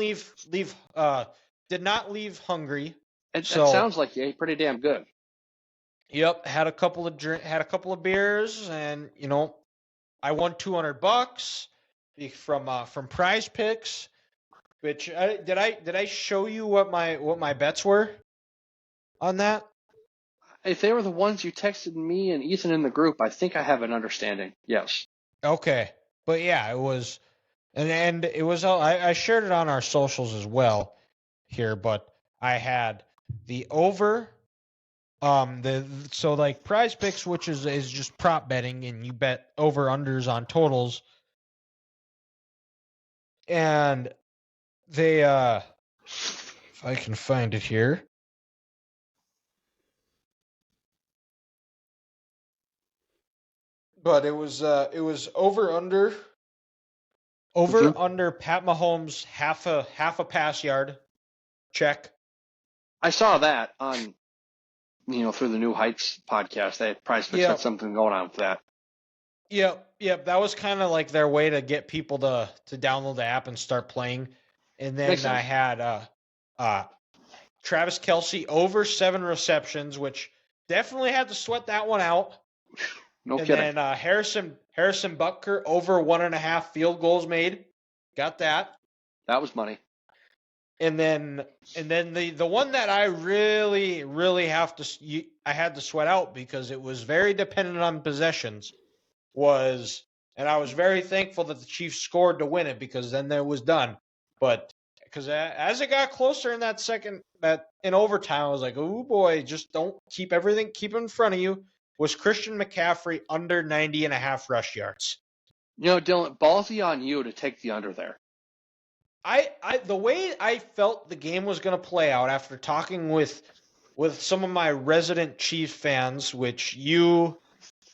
did not leave hungry. It sounds like you ate pretty damn good. Yep, had a couple of beers, and I won $200 from Prize Picks. Which did I show you what my bets were on that? If they were the ones you texted me and Ethan in the group, I think I have an understanding. Yes. Okay, but yeah, it was, and it was. I shared it on our socials as well here, but I had the over, so like Prize Picks, which is just prop betting, and you bet over unders on totals, and they if I can find it here. But it was over under Pat Mahomes half a pass yard. Check. I saw that on through the New Heights podcast. That Prize Picks had something going on with that. Yep. That was kind of like their way to get people to download the app and start playing. And then Makes sense. I had Travis Kelce over 7 receptions, which definitely had to sweat that one out. No and kidding. then Harrison Butker over 1.5 field goals made. Got that. That was money. And then the one that I really had to sweat out because it was very dependent on possessions was, and I was very thankful that the Chiefs scored to win it because then it was done. But because as it got closer in that in overtime, I was like, oh boy, just don't keep in front of you. Was Christian McCaffrey under 90.5 rush yards? Dylan, ballsy on you to take the under there. The way I felt the game was going to play out after talking with some of my resident Chiefs fans, which you,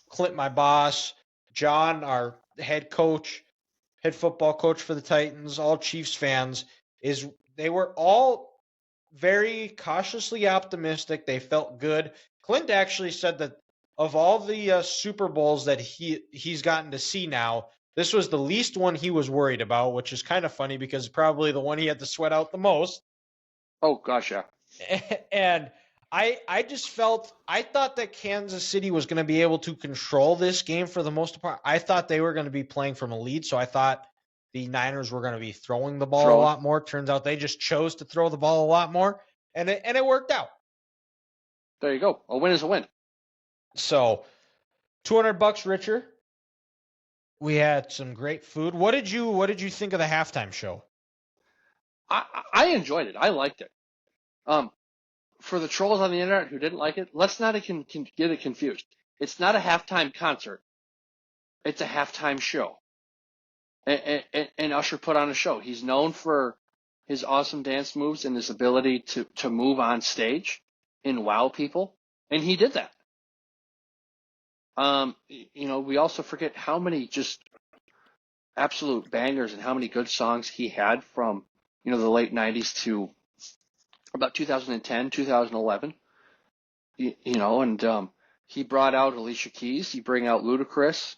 Clint, my boss, John, our head football coach for the Titans, all Chiefs fans, is they were all very cautiously optimistic. They felt good. Clint actually said that of all the Super Bowls that he's gotten to see now, this was the least one he was worried about, which is kind of funny because probably the one he had to sweat out the most. Oh, gosh, yeah. And I thought that Kansas City was going to be able to control this game for the most part. I thought they were going to be playing from a lead, so I thought the Niners were going to be throwing the ball a lot more. Turns out they just chose to throw the ball a lot more, and it worked out. There you go. A win is a win. So, $200 richer. We had some great food. What did you think of the halftime show? I enjoyed it. I liked it. For the trolls on the internet who didn't like it, let's not get it confused. It's not a halftime concert. It's a halftime show. And Usher put on a show. He's known for his awesome dance moves and his ability to move on stage and wow people, and he did that. We also forget how many just absolute bangers and how many good songs he had from, the late 90s to about 2010, 2011. And he brought out Alicia Keys. He bring out Ludacris.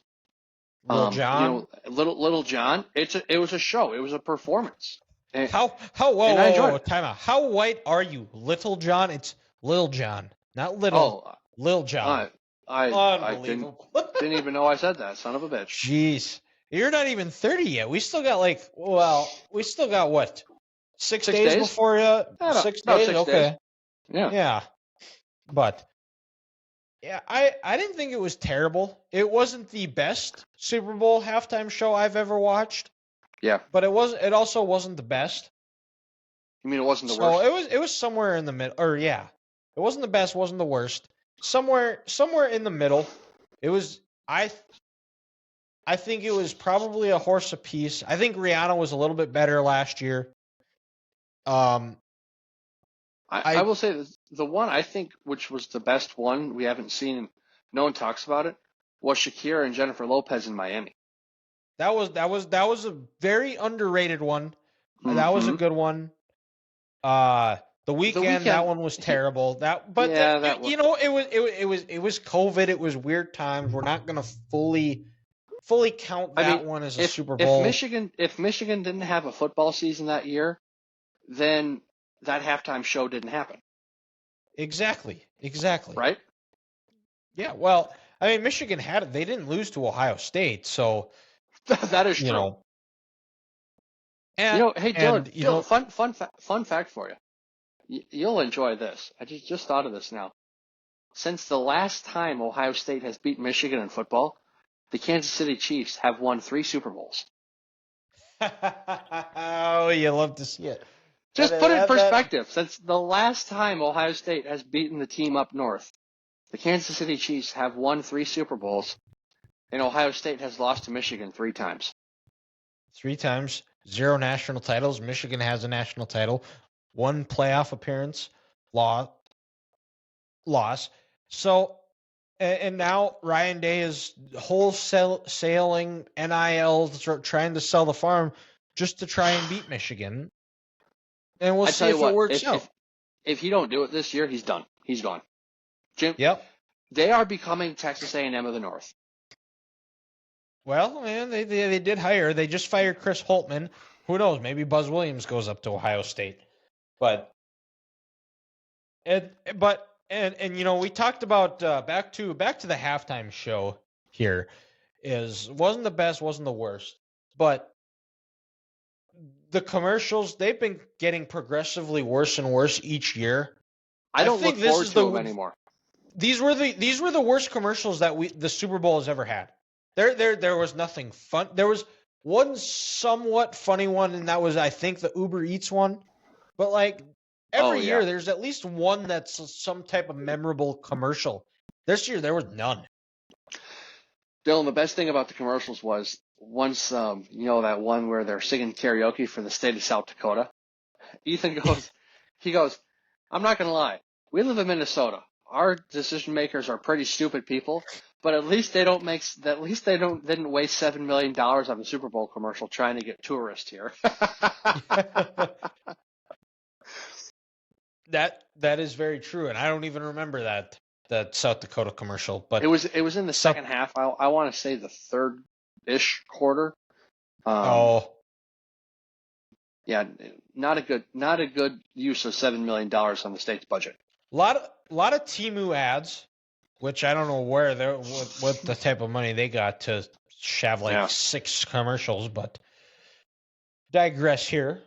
Lil Jon. Little John. It was a show. It was a performance. And, whoa, time out. How white are you? Little John? It's Lil Jon, not little. Lil Jon. I didn't even know I said that, son of a bitch. Jeez. You're not even 30 yet. We still got what? 6 days before you? 6 days? 6 okay. Days. Yeah. But yeah, I didn't think it was terrible. It wasn't the best Super Bowl halftime show I've ever watched. Yeah. But it also wasn't the best. You mean it wasn't the worst? It was somewhere in the middle. Or yeah. It wasn't the best, wasn't the worst. Somewhere in the middle. It was I think it was probably a horse apiece. I think Rihanna was a little bit better last year. I will say the one I think which was the best one we haven't seen and no one talks about it was Shakira and Jennifer Lopez in Miami. That was a very underrated one. Mm-hmm. That was a good one. The weekend that one was terrible. It was COVID. It was weird times. We're not gonna fully count that one as a Super Bowl. If Michigan didn't have a football season that year, then that halftime show didn't happen. Exactly. Right? Yeah. Well, I mean, Michigan had it. They didn't lose to Ohio State, so that is true. Hey Dylan, fun fact for you. You'll enjoy this. I just thought of this now. Since the last time Ohio State has beat Michigan in football, the Kansas City Chiefs have won 3 Super Bowls. Oh, you love to see it. Just put it in perspective. Since the last time Ohio State has beaten the team up north, the Kansas City Chiefs have won 3 Super Bowls, and Ohio State has lost to Michigan 3 times. 3 times, 0 national titles. Michigan has a national title. 1 playoff appearance, loss. So, and now Ryan Day is wholesaling NIL, trying to sell the farm just to try and beat Michigan. And we'll see if it works out. If he don't do it this year, he's done. He's gone. Jim. Yep. They are becoming Texas A&M of the North. Well, man, they did hire. They just fired Chris Holtman. Who knows? Maybe Buzz Williams goes up to Ohio State. But and you know, we talked about back to the halftime show here wasn't the best, wasn't the worst, but the commercials, they've been getting progressively worse and worse each year. I don't look forward to them anymore. These were the worst commercials that the Super Bowl has ever had. There was nothing fun. There was one somewhat funny one, and that was, I think, the Uber Eats one. But like every year, there's at least one that's some type of memorable commercial. This year, there was none. Dylan, the best thing about the commercials was once, you know, that one where they're singing karaoke for the state of South Dakota. Ethan goes, I'm not going to lie. We live in Minnesota. Our decision makers are pretty stupid people, but at least they didn't waste $7 million on a Super Bowl commercial trying to get tourists here. That is very true, and I don't even remember that South Dakota commercial. But it was in the second half. I want to say the third-ish quarter. Yeah, not a good use of $7 million on the state's budget. A lot of Temu ads, which I don't know where what the type of money they got to shove like 6 commercials, but digress here.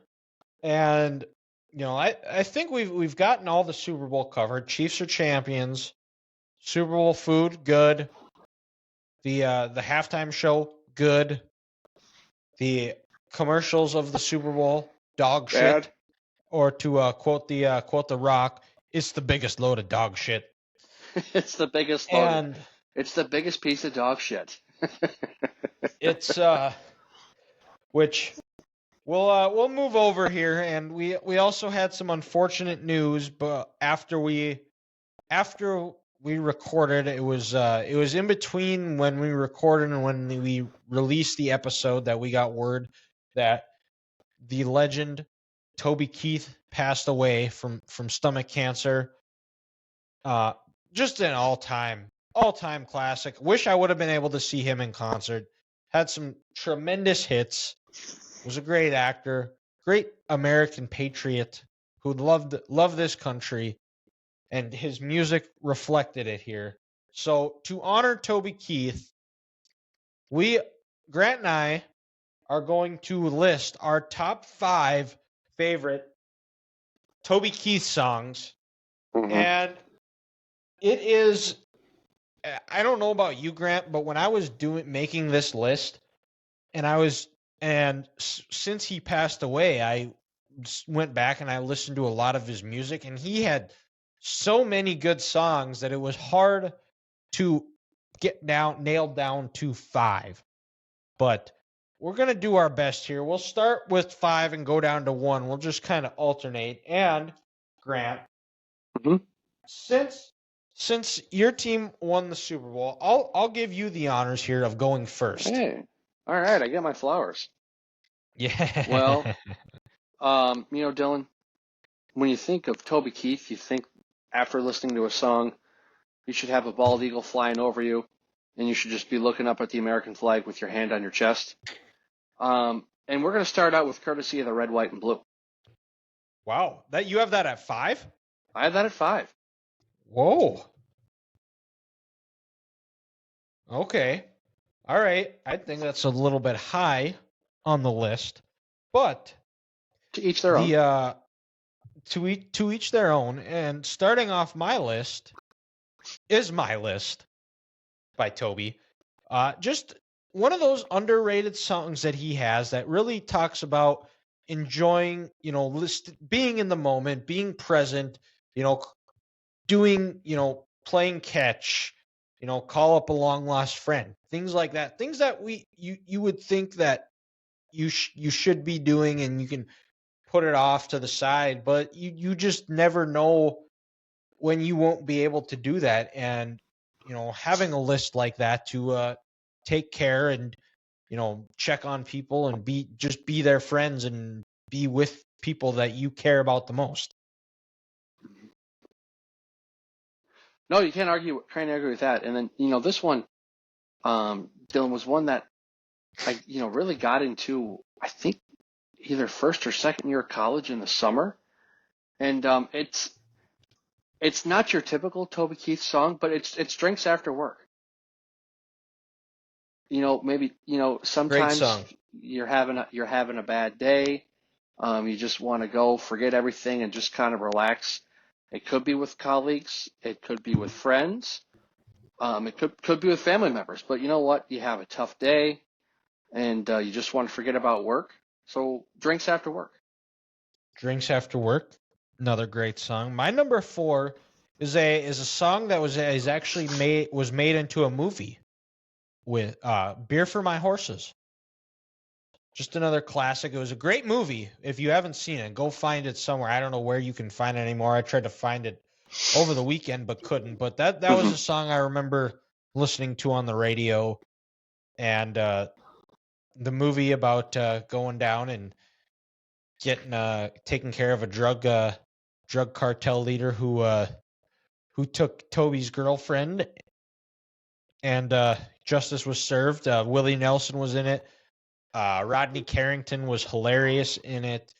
And you know, I think we've gotten all the Super Bowl covered. Chiefs are champions. Super Bowl food, good. The halftime show, good. The commercials of the Super Bowl, dog shit. Bad. Or to quote the Rock, it's the biggest load of dog shit. It's the biggest load. And it's the biggest piece of dog shit. It's which we'll move over here, and we also had some unfortunate news, but after we recorded, it was in between when we recorded and when we released the episode that we got word that the legend Toby Keith passed away from stomach cancer. Just an all-time classic. Wish I would have been able to see him in concert. Had some tremendous hits. Was a great actor, great American patriot who loved this country, and his music reflected it here. So to honor Toby Keith, Grant and I are going to list our top 5 favorite Toby Keith songs. Mm-hmm. And it is, I don't know about you, Grant, but when I was making this list, and since he passed away, I went back and I listened to a lot of his music, and he had so many good songs that it was hard to nailed down to 5. But we're going to do our best here. We'll start with 5 and go down to 1. We'll just kind of alternate. And Grant, mm-hmm. Since your team won the Super Bowl, I'll give you the honors here of going first. Hey, all right, I get my flowers. Yeah. Well, you know, Dylan, when you think of Toby Keith, you think after listening to a song, you should have a bald eagle flying over you, and you should just be looking up at the American flag with your hand on your chest. And we're going to start out with courtesy of the red, white, and blue. Wow, you have that at 5? I have that at 5. Whoa. Okay. All right. I think that's a little bit high on the list, but to each their own. To each their own. And starting off my list is My List by Toby. Just one of those underrated songs that he has that really talks about enjoying, you know, being in the moment, being present, you know, doing, you know, playing catch, you know, call up a long lost friend, things like that, things that you would think that you should be doing, and you can put it off to the side, but you just never know when you won't be able to do that. And, you know, having a list like that to take care and, you know, check on people and be their friends and be with people that you care about the most. No, you can't argue with that. And then, you know, this one, Dylan, was one that I really got into, I think, either first or second year of college in the summer, and it's not your typical Toby Keith song, but it's drinks after work. Maybe Great sometimes song. you're having a bad day. You just want to go forget everything and just kind of relax. It could be with colleagues, it could be with friends, it could be with family members. But you know what? You have a tough day, and you just want to forget about work. So drinks after work. Drinks After Work. Another great song. My number 4 is a song that is actually made into a movie with Beer for My Horses. Just another classic. It was a great movie. If you haven't seen it, go find it somewhere. I don't know where you can find it anymore. I tried to find it over the weekend but couldn't. But that was Hmm. a song I remember listening to on the radio, and the movie about going down and getting taking care of a drug cartel leader who took Toby's girlfriend, and justice was served. Willie Nelson was in it. Rodney Carrington was hilarious in it.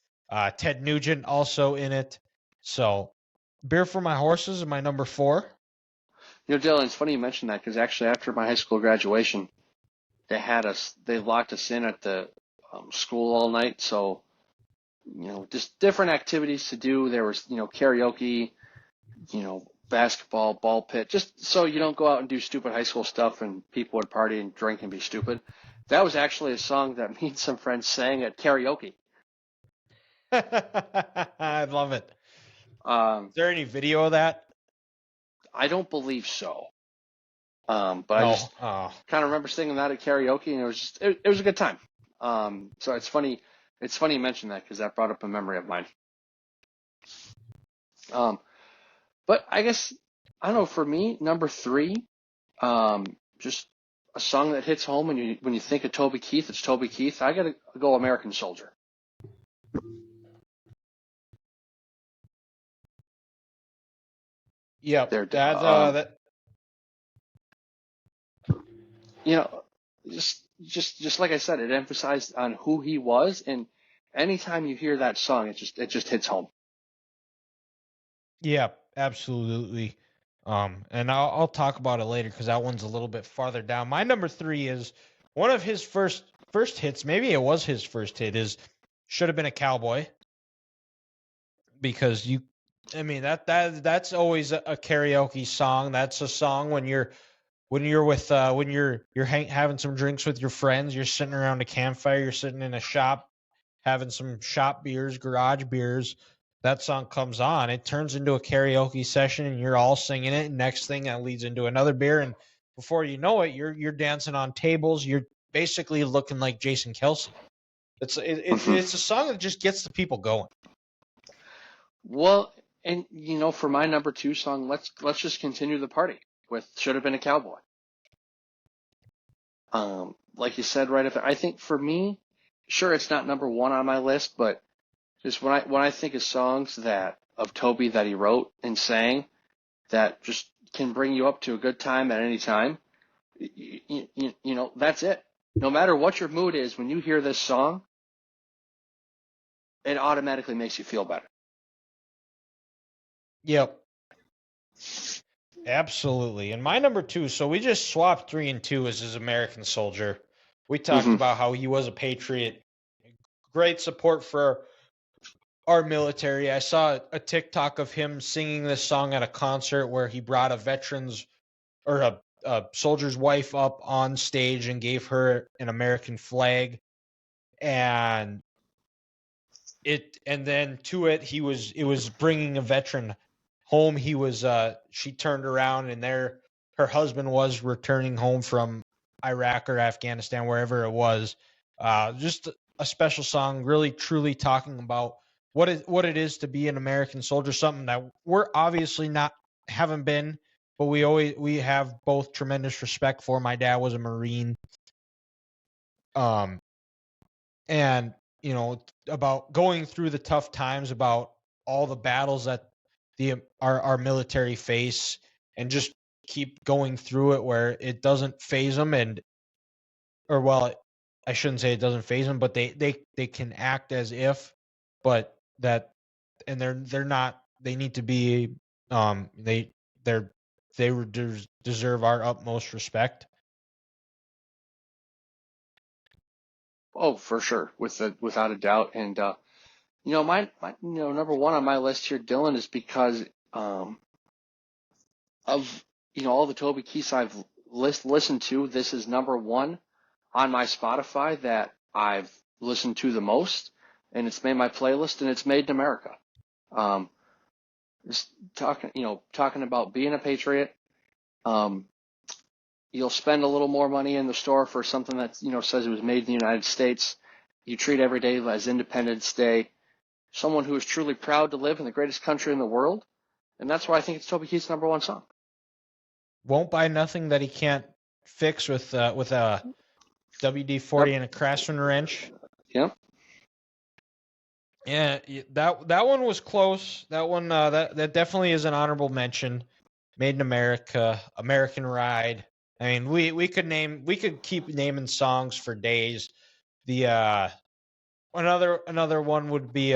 Ted Nugent also in it. So, Beer for My Horses is my number 4. Dylan, it's funny you mentioned that because actually after my high school graduation, they locked us in at the school all night. So just different activities to do. There was karaoke, basketball, ball pit, just so you don't go out and do stupid high school stuff and people would party and drink and be stupid. That was actually a song that me and some friends sang at karaoke. I love it. Um, Is there any video of that? I don't believe so. But I No. just Oh. kind of remember singing that at karaoke, and it was a good time. So it's funny you mentioned that because that brought up a memory of mine. Um, but I guess I don't know. For me, number 3, just a song that hits home when you think of Toby Keith. It's Toby Keith. I gotta go American Soldier. Yep. There, That you know, just like I said, it emphasized on who he was, and anytime you hear that song, it just hits home. Yeah, absolutely. And I'll talk about it later because that one's a little bit farther down. My number 3 is one of his first hits. Maybe it was his first hit. Is Should Have Been a Cowboy, because I mean that's always a karaoke song. That's a song when you're with when you're having some drinks with your friends. You're sitting around a campfire. You're sitting in a shop having some shop beers, garage beers. That song comes on, it turns into a karaoke session, and you're all singing it. And next thing, that leads into another beer, and before you know it, you're dancing on tables. You're basically looking like Jason Kelsey. Hmm. It's a song that just gets the people going. Well, and for my number 2 song, let's just continue the party with "Should Have Been a Cowboy." Like you said right up there, I think for me, sure, it's not number 1 on my list, but just when I think of songs that of Toby that he wrote and sang that just can bring you up to a good time at any time, that's it. No matter what your mood is, when you hear this song, it automatically makes you feel better. Yep, absolutely. And my number 2, so we just swapped 3 and 2 as his American Soldier. We talked Hmm. about how he was a patriot, great support for our military. I saw a TikTok of him singing this song at a concert where he brought a veteran's or a soldier's wife up on stage and gave her an American flag, and then to it was bringing a veteran home. He was she turned around, and her husband was returning home from Iraq or Afghanistan, wherever it was. Just a special song, really truly talking about what it is to be an American soldier, something that we're obviously not haven't been, but we have both tremendous respect for. My dad was a Marine. Um and about going through the tough times, about all the battles that our military face, and just keep going through it where it doesn't phase them, and or well I shouldn't say it doesn't phase them, but they can act as if, but that, and they're not. They need to be. They deserve our utmost respect. Oh, for sure, without a doubt. And my number one on my list here, Dylan, is because of all the Toby Keiths I've listened to. This is number one on my Spotify that I've listened to the most, and it's made my playlist, and it's made in America. Just talking about being a patriot. You'll spend a little more money in the store for something that says it was made in the United States. You treat every day as Independence Day. Someone who is truly proud to live in the greatest country in the world, and that's why I think it's Toby Keith's number one song. Won't buy nothing that he can't fix with a WD-40 and a Craftsman wrench. Yep. Yeah, that one was close. That one that definitely is an honorable mention. Made in America, American Ride. I mean, we could keep naming songs for days. The another one would be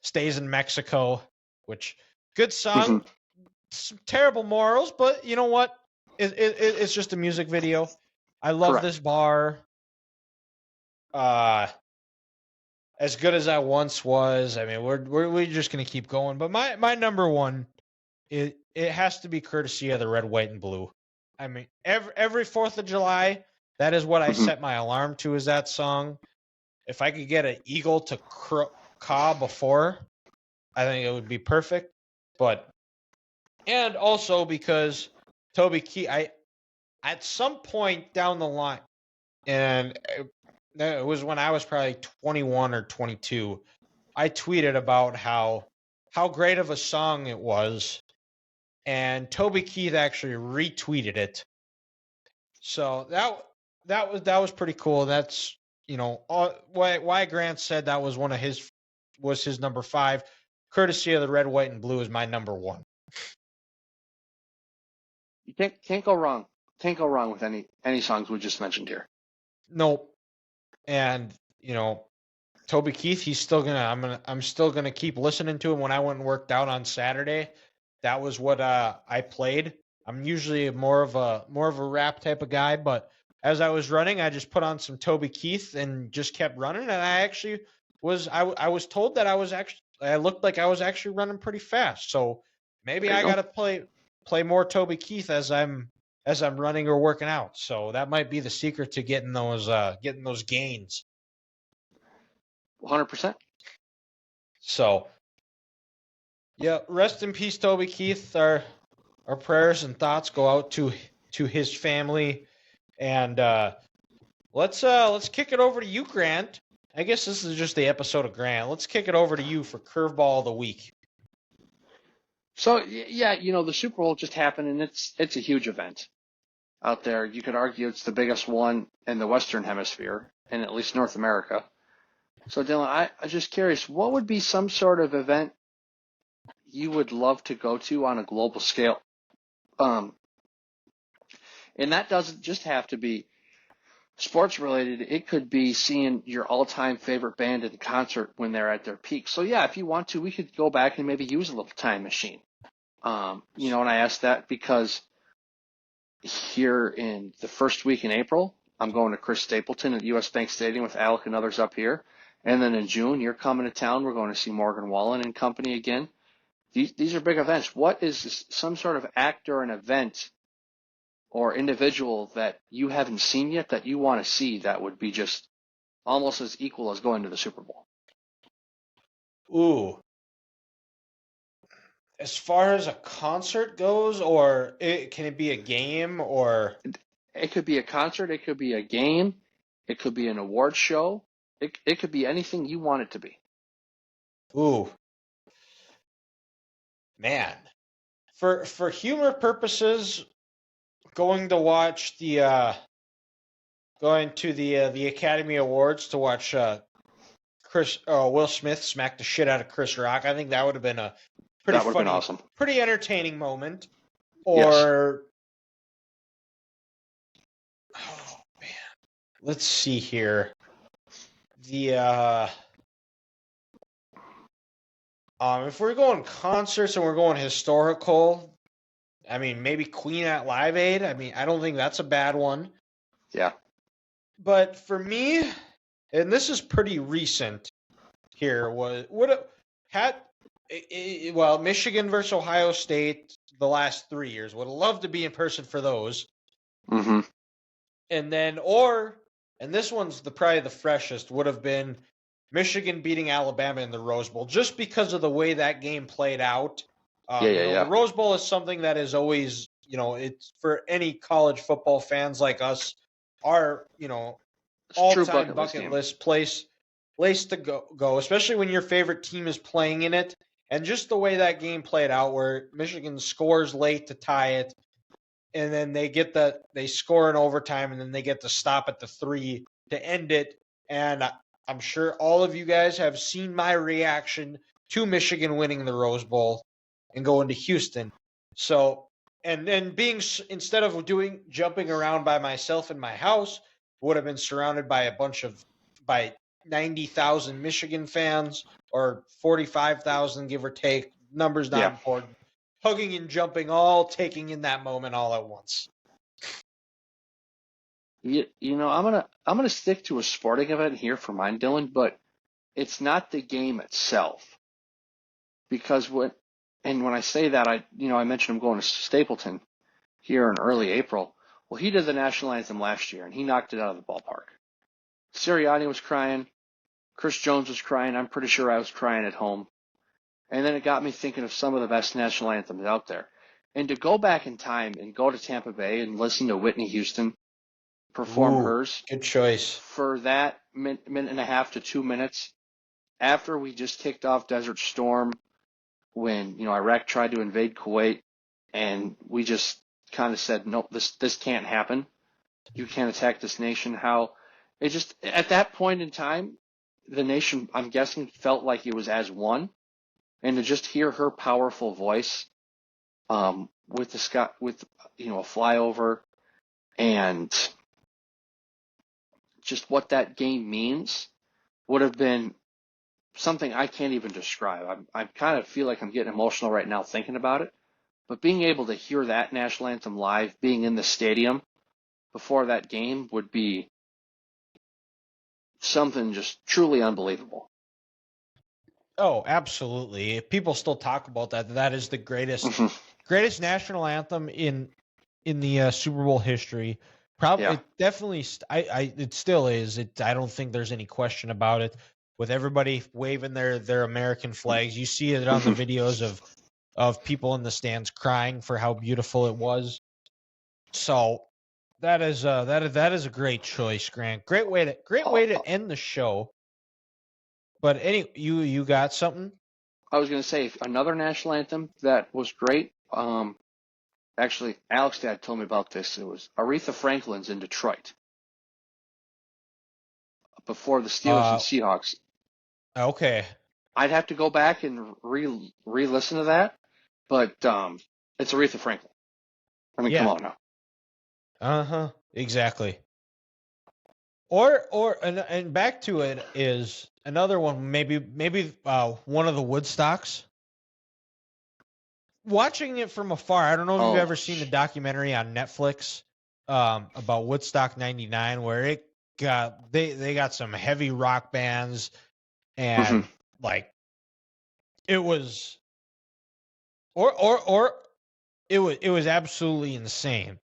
Stays in Mexico, which good song. Some terrible morals, but you know what? It's just a music video. I love Correct. this bar. As good as I once was. I mean, we're just gonna keep going. But my number one, it has to be courtesy of the Red, White, and Blue. I mean, every 4th of July, that is what I set my alarm to. Is that song? If I could get an eagle to caw before, I think it would be perfect. But and also because Toby Keith, at some point down the line, and it was when I was probably 21 or 22, I tweeted about how great of a song it was, and Toby Keith actually retweeted it. So that was pretty cool. That's why Grant said that was his number 5. Courtesy of the Red, White, and Blue is my number 1. You can't go wrong. Can't go wrong with any songs we just mentioned here. Nope. And Toby Keith, I'm still gonna keep listening to him. When I went and worked out on Saturday, that was what I played. I'm usually more of a rap type of guy, but as I was running, I just put on some Toby Keith and just kept running. And I actually I was told that I looked like I was actually running pretty fast. So maybe I gotta play more Toby Keith as I'm running or working out. So that might be the secret to getting those gains. 100%. So, yeah, rest in peace, Toby Keith. Our prayers and thoughts go out to his family, and let's kick it over to you, Grant. I guess this is just the episode of Grant. Let's kick it over to you for Curveball of the Week. So yeah, the Super Bowl just happened, and it's a huge event out there. You could argue it's the biggest one in the Western Hemisphere, and at least North America. So Dylan, I'm just curious, what would be some sort of event you would love to go to on a global scale? And that doesn't just have to be sports related. It could be seeing your all-time favorite band in concert when they're at their peak. So yeah, if you want to, we could go back and maybe use a little time machine. And I asked that because here in the first week in April, I'm going to Chris Stapleton at US Bank Stadium with Alec and others up here. And then in June, you're coming to town. We're going to see Morgan Wallen and company again. These are big events. What is some sort of act or an event or individual that you haven't seen yet that you want to see that would be just almost as equal as going to the Super Bowl? Ooh. As far as a concert goes, or can it be a game, or? It could be a concert. It could be a game. It could be an award show. It could be anything you want it to be. Ooh. Man. For humor purposes, going to the Academy Awards to watch Will Smith smack the shit out of Chris Rock, I think that would have been a pretty funny, been awesome, pretty entertaining moment. Or yes. Oh man, let's see here. The if we're going concerts and we're going historical, I mean maybe Queen at Live Aid. I mean I don't think that's a bad one. Yeah. But for me, and this is pretty recent here, well, Michigan versus Ohio State the last 3 years. Would have loved to be in person for those. Mm-hmm. And then, and this one's probably the freshest, would have been Michigan beating Alabama in the Rose Bowl, just because of the way that game played out. Yeah. The Rose Bowl is something that is always, it's for any college football fans like us, our, all-time bucket list place to go, especially when your favorite team is playing in it. And just the way that game played out, where Michigan scores late to tie it, and then they score in overtime, and then they get to stop at the 3 to end it. And I'm sure all of you guys have seen my reaction to Michigan winning the Rose Bowl and going to Houston. So, and then instead of jumping around by myself in my house, would have been surrounded by 90,000 Michigan fans, or 45,000, give or take. Numbers not important. Hugging and jumping, all taking in that moment all at once. I'm gonna stick to a sporting event here for mine, Dylan, but it's not the game itself. Because when I say that, I mentioned I'm going to Stapleton here in early April. Well, he did the national anthem last year, and he knocked it out of the ballpark. Sirianni was crying. Chris Jones was crying. I'm pretty sure I was crying at home. And then it got me thinking of some of the best national anthems out there. And to go back in time and go to Tampa Bay and listen to Whitney Houston perform hers. Good choice. For that minute and a half to 2 minutes after we just kicked off Desert Storm, when Iraq tried to invade Kuwait, and we just kind of said, no, this can't happen. You can't attack this nation. How it just at that point in time, the nation, I'm guessing, felt like it was as one, and to just hear her powerful voice, with a flyover, and just what that game means, would have been something I can't even describe. I kind of feel like I'm getting emotional right now thinking about it. But being able to hear that national anthem live, being in the stadium before that game, would be something just truly unbelievable. Oh, absolutely. People still talk about that. That is the greatest national anthem in the Super Bowl history. Probably, It definitely. It still is. I don't think there's any question about it. With everybody waving their American flags, you see it on the videos of people in the stands crying for how beautiful it was. So that is a great choice, Grant. Great way to end the show. But you got something? I was going to say another national anthem that was great. Actually, Alex Dad told me about this. It was Aretha Franklin's in Detroit before the Steelers and Seahawks. Okay. I'd have to go back and re-listen to that, but it's Aretha Franklin. I mean, come on now. Exactly. And back to it is another one. Maybe one of the Woodstocks. Watching it from afar, I don't know if you've ever seen the documentary on Netflix about Woodstock '99, where they got some heavy rock bands, and like it was, it was absolutely insane.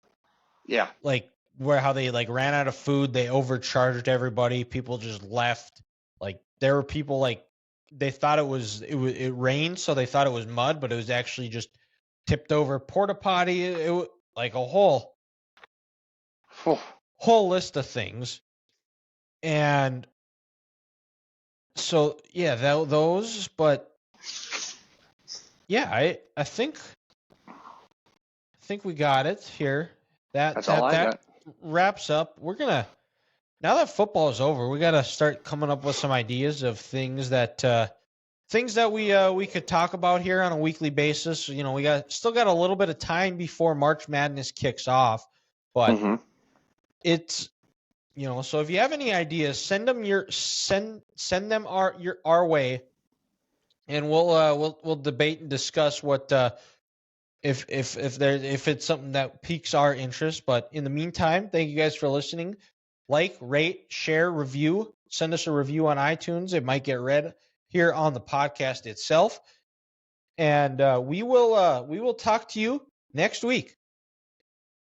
Yeah, like how they ran out of food, they overcharged everybody, people just left. Like there were people they thought it rained, so they thought it was mud, but it was actually just tipped over porta potty. It was like a whole list of things. And so those, but I think we got it here. That's all I got. Wraps up. We're gonna, now that football is over, we got to start coming up with some ideas of things that we could talk about here on a weekly basis. We still got a little bit of time before March Madness kicks off, but it's So if you have any ideas, send them our way, and we'll debate and discuss what if it's something that piques our interest. But in the meantime, thank you guys for listening. Like, rate, share, review. Send us a review on iTunes. It might get read here on the podcast itself. And we will talk to you next week.